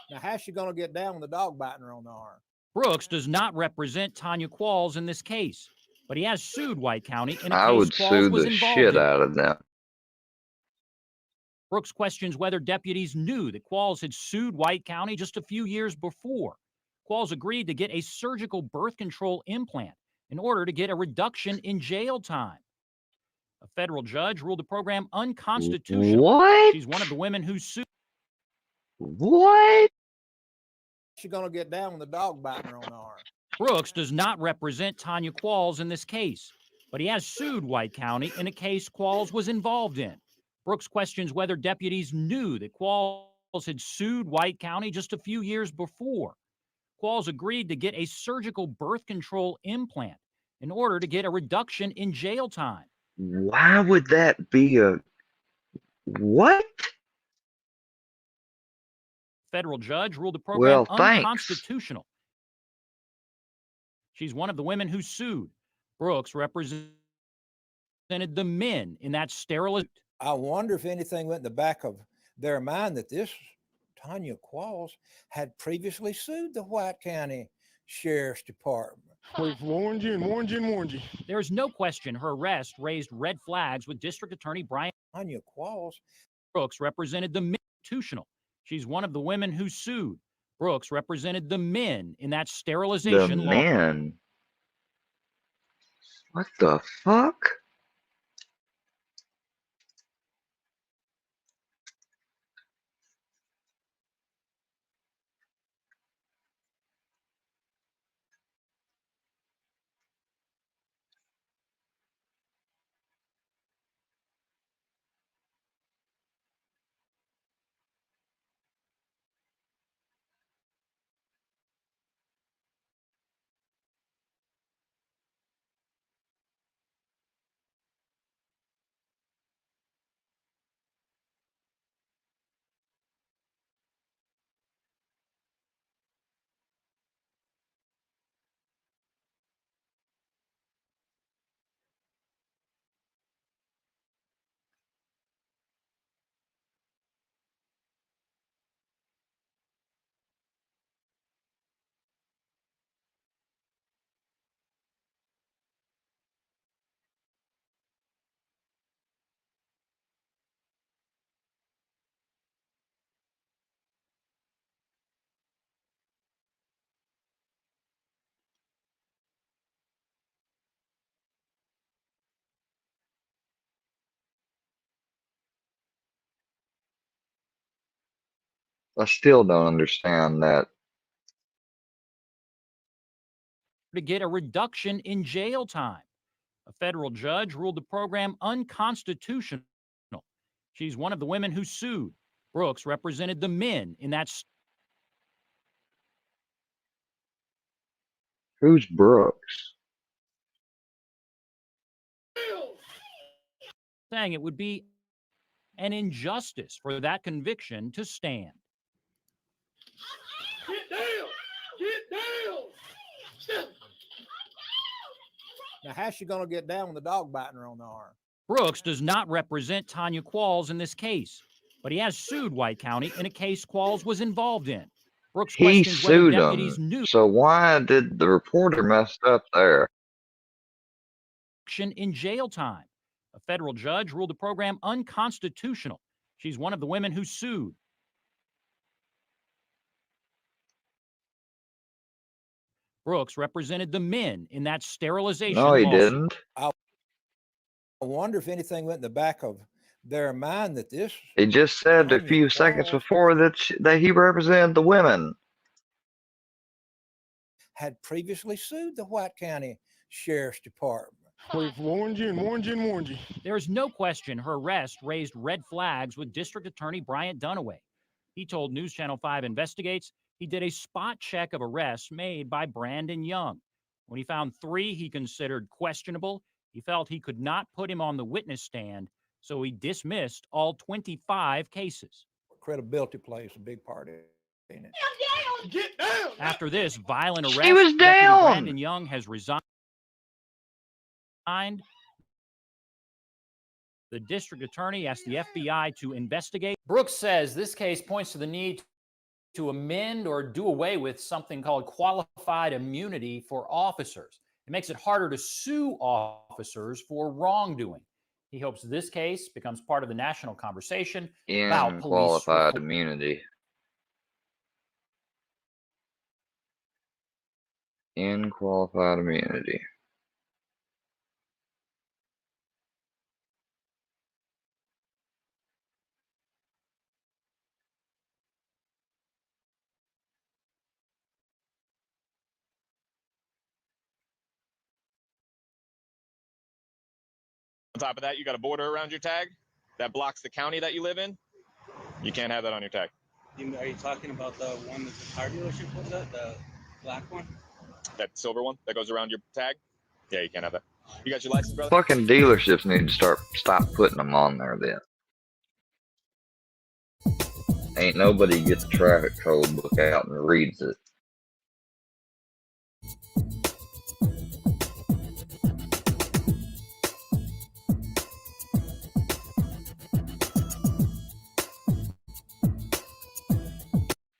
Now, how's she going to get down with the dog biting her on the arm? Brooks does not represent Tanya Qualls in this case, but he has sued White County in a I case would Qualls sue was the involved shit in. out of them. Brooks questions whether deputies knew that Qualls had sued White County just a few years before. Qualls agreed to get a surgical birth control implant in order to get a reduction in jail time. A federal judge ruled the program unconstitutional. What? She's one of the women who sued. What? She's going to get down with the dog biting her on the arm. Brooks does not represent Tanya Qualls in this case, but he has sued White County in a case Qualls was involved in. Brooks questions whether deputies knew that Qualls had sued White County just a few years before. Qualls agreed to get a surgical birth control implant in order to get a reduction in jail time. Why would that be a what? Federal judge ruled the program Well, thanks. unconstitutional. She's one of the women who sued. Brooks represented the men in that sterilization. I wonder if anything went in the back of their mind that this Tanya Qualls had previously sued the White County Sheriff's Department. We've warned you and warned you and warned you. There is no question her arrest raised red flags with District Attorney Brian. Tanya Qualls. Brooks represented the men. She's one of the women who sued. Brooks represented the men in that sterilization The law. men? What the fuck? I still don't understand that. To get a reduction in jail time. A federal judge ruled the program unconstitutional. She's one of the women who sued. Brooks represented the men in that. Who's Brooks? Saying it would be an injustice for that conviction to stand. Get down! Get down! Now, how's she going to get down with the dog biting her on the arm? Brooks does not represent Tanya Qualls in this case, but he has sued White County in a case Qualls was involved in. Brooks He questions whether sued deputies him. knew. So why did the reporter mess up there? In jail time. A federal judge ruled the program unconstitutional. She's one of the women who sued. Brooks represented the men in that sterilization No, he lawsuit. didn't. I wonder if anything went in the back of their mind that this. He just said a Tanya few seconds Qualls before that he represented the women. had previously sued the White County Sheriff's Department. We've warned you and warned you and warned you. There is no question her arrest raised red flags with District Attorney Brian Dunaway. He told News Channel 5 Investigates he did a spot check of arrests made by Brandon Young. When he found 3 he considered questionable, he felt he could not put him on the witness stand, so he dismissed all 25 cases. Credibility plays a big part in it. Get down! After this violent arrest, She was Deputy down. Brandon Young has resigned. The district attorney asked the FBI to investigate. Brooks says this case points to the need to amend or do away with something called qualified immunity for officers. It makes it harder to sue officers for wrongdoing. He hopes this case becomes part of the national conversation about In police qualified reform. immunity. In qualified immunity. On top of that, you got a border around your tag that blocks the county that you live in. You can't have that on your tag. Are you talking about the one that the car dealership was at, the black one? That silver one that goes around your tag? Yeah, you can't have that. You got your license, brother? Fucking dealerships need to stop putting them on there then. Ain't nobody gets a traffic code book out and reads it.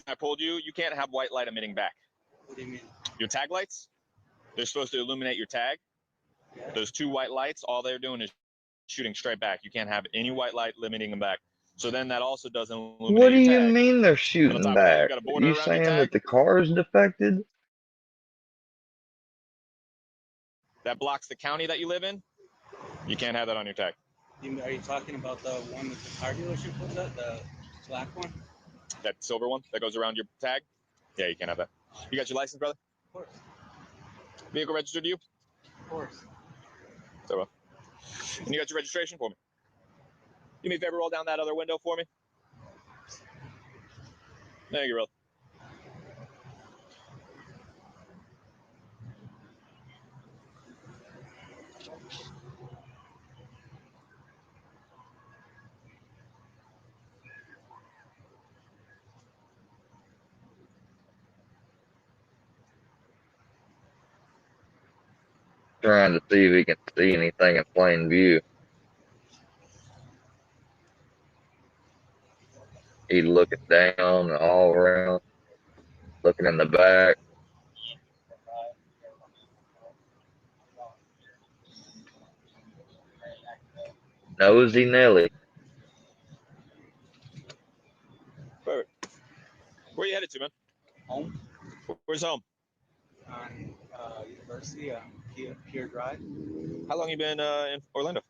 I told you, you can't have white light emitting back. What do you mean? Your tag lights, they're supposed to illuminate your tag. Yeah. Those two white lights, all they're doing is shooting straight back. You can't have any white light limiting them back. So then that also doesn't illuminate What do your you tag. mean they're On shooting top of that, you back? got a Are border you around your saying tag that the car is defected? that blocks the county that you live in. You can't have that on your tag. Are you talking about the one that the car dealership was at, the black one? That silver one that goes around your tag? Yeah, you can't have that. You got your license, brother? Of course. Vehicle registered to you? Of course. So well. And you got your registration for me? Do me a favor, roll down that other window for me. There you go, brother. Trying to see if he can see anything in plain view. He's looking down all around, looking in the back. Nosy Nelly. Perfect. Where are you headed to, man? Home. Where's home? On University on Pier Drive. How long you been in Orlando?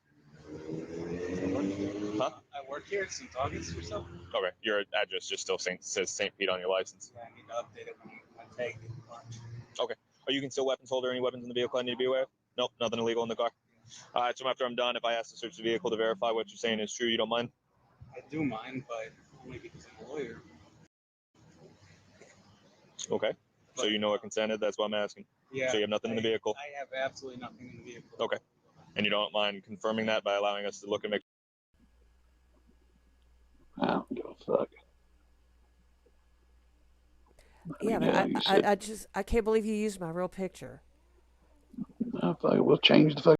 Huh? I work here since August or so. Okay, your address just still says St. Pete on your license. Yeah, I need to update it when my tag gets punched. Okay. Are you concealed weapons holder? Any weapons in the vehicle I need to be aware of? Nope, nothing illegal in the car. All right, so after I'm done, if I ask to search the vehicle to verify what you're saying is true, you don't mind? I do mind, but only because I'm a lawyer. Okay. So you know what consented? That's why I'm asking. Yeah. So you have nothing in the vehicle? I have absolutely nothing in the vehicle. Okay. And you don't mind confirming that by allowing us to look and make. I don't give a fuck. Yeah, but I can't believe you used my real picture. I fuck, we'll change the fuck.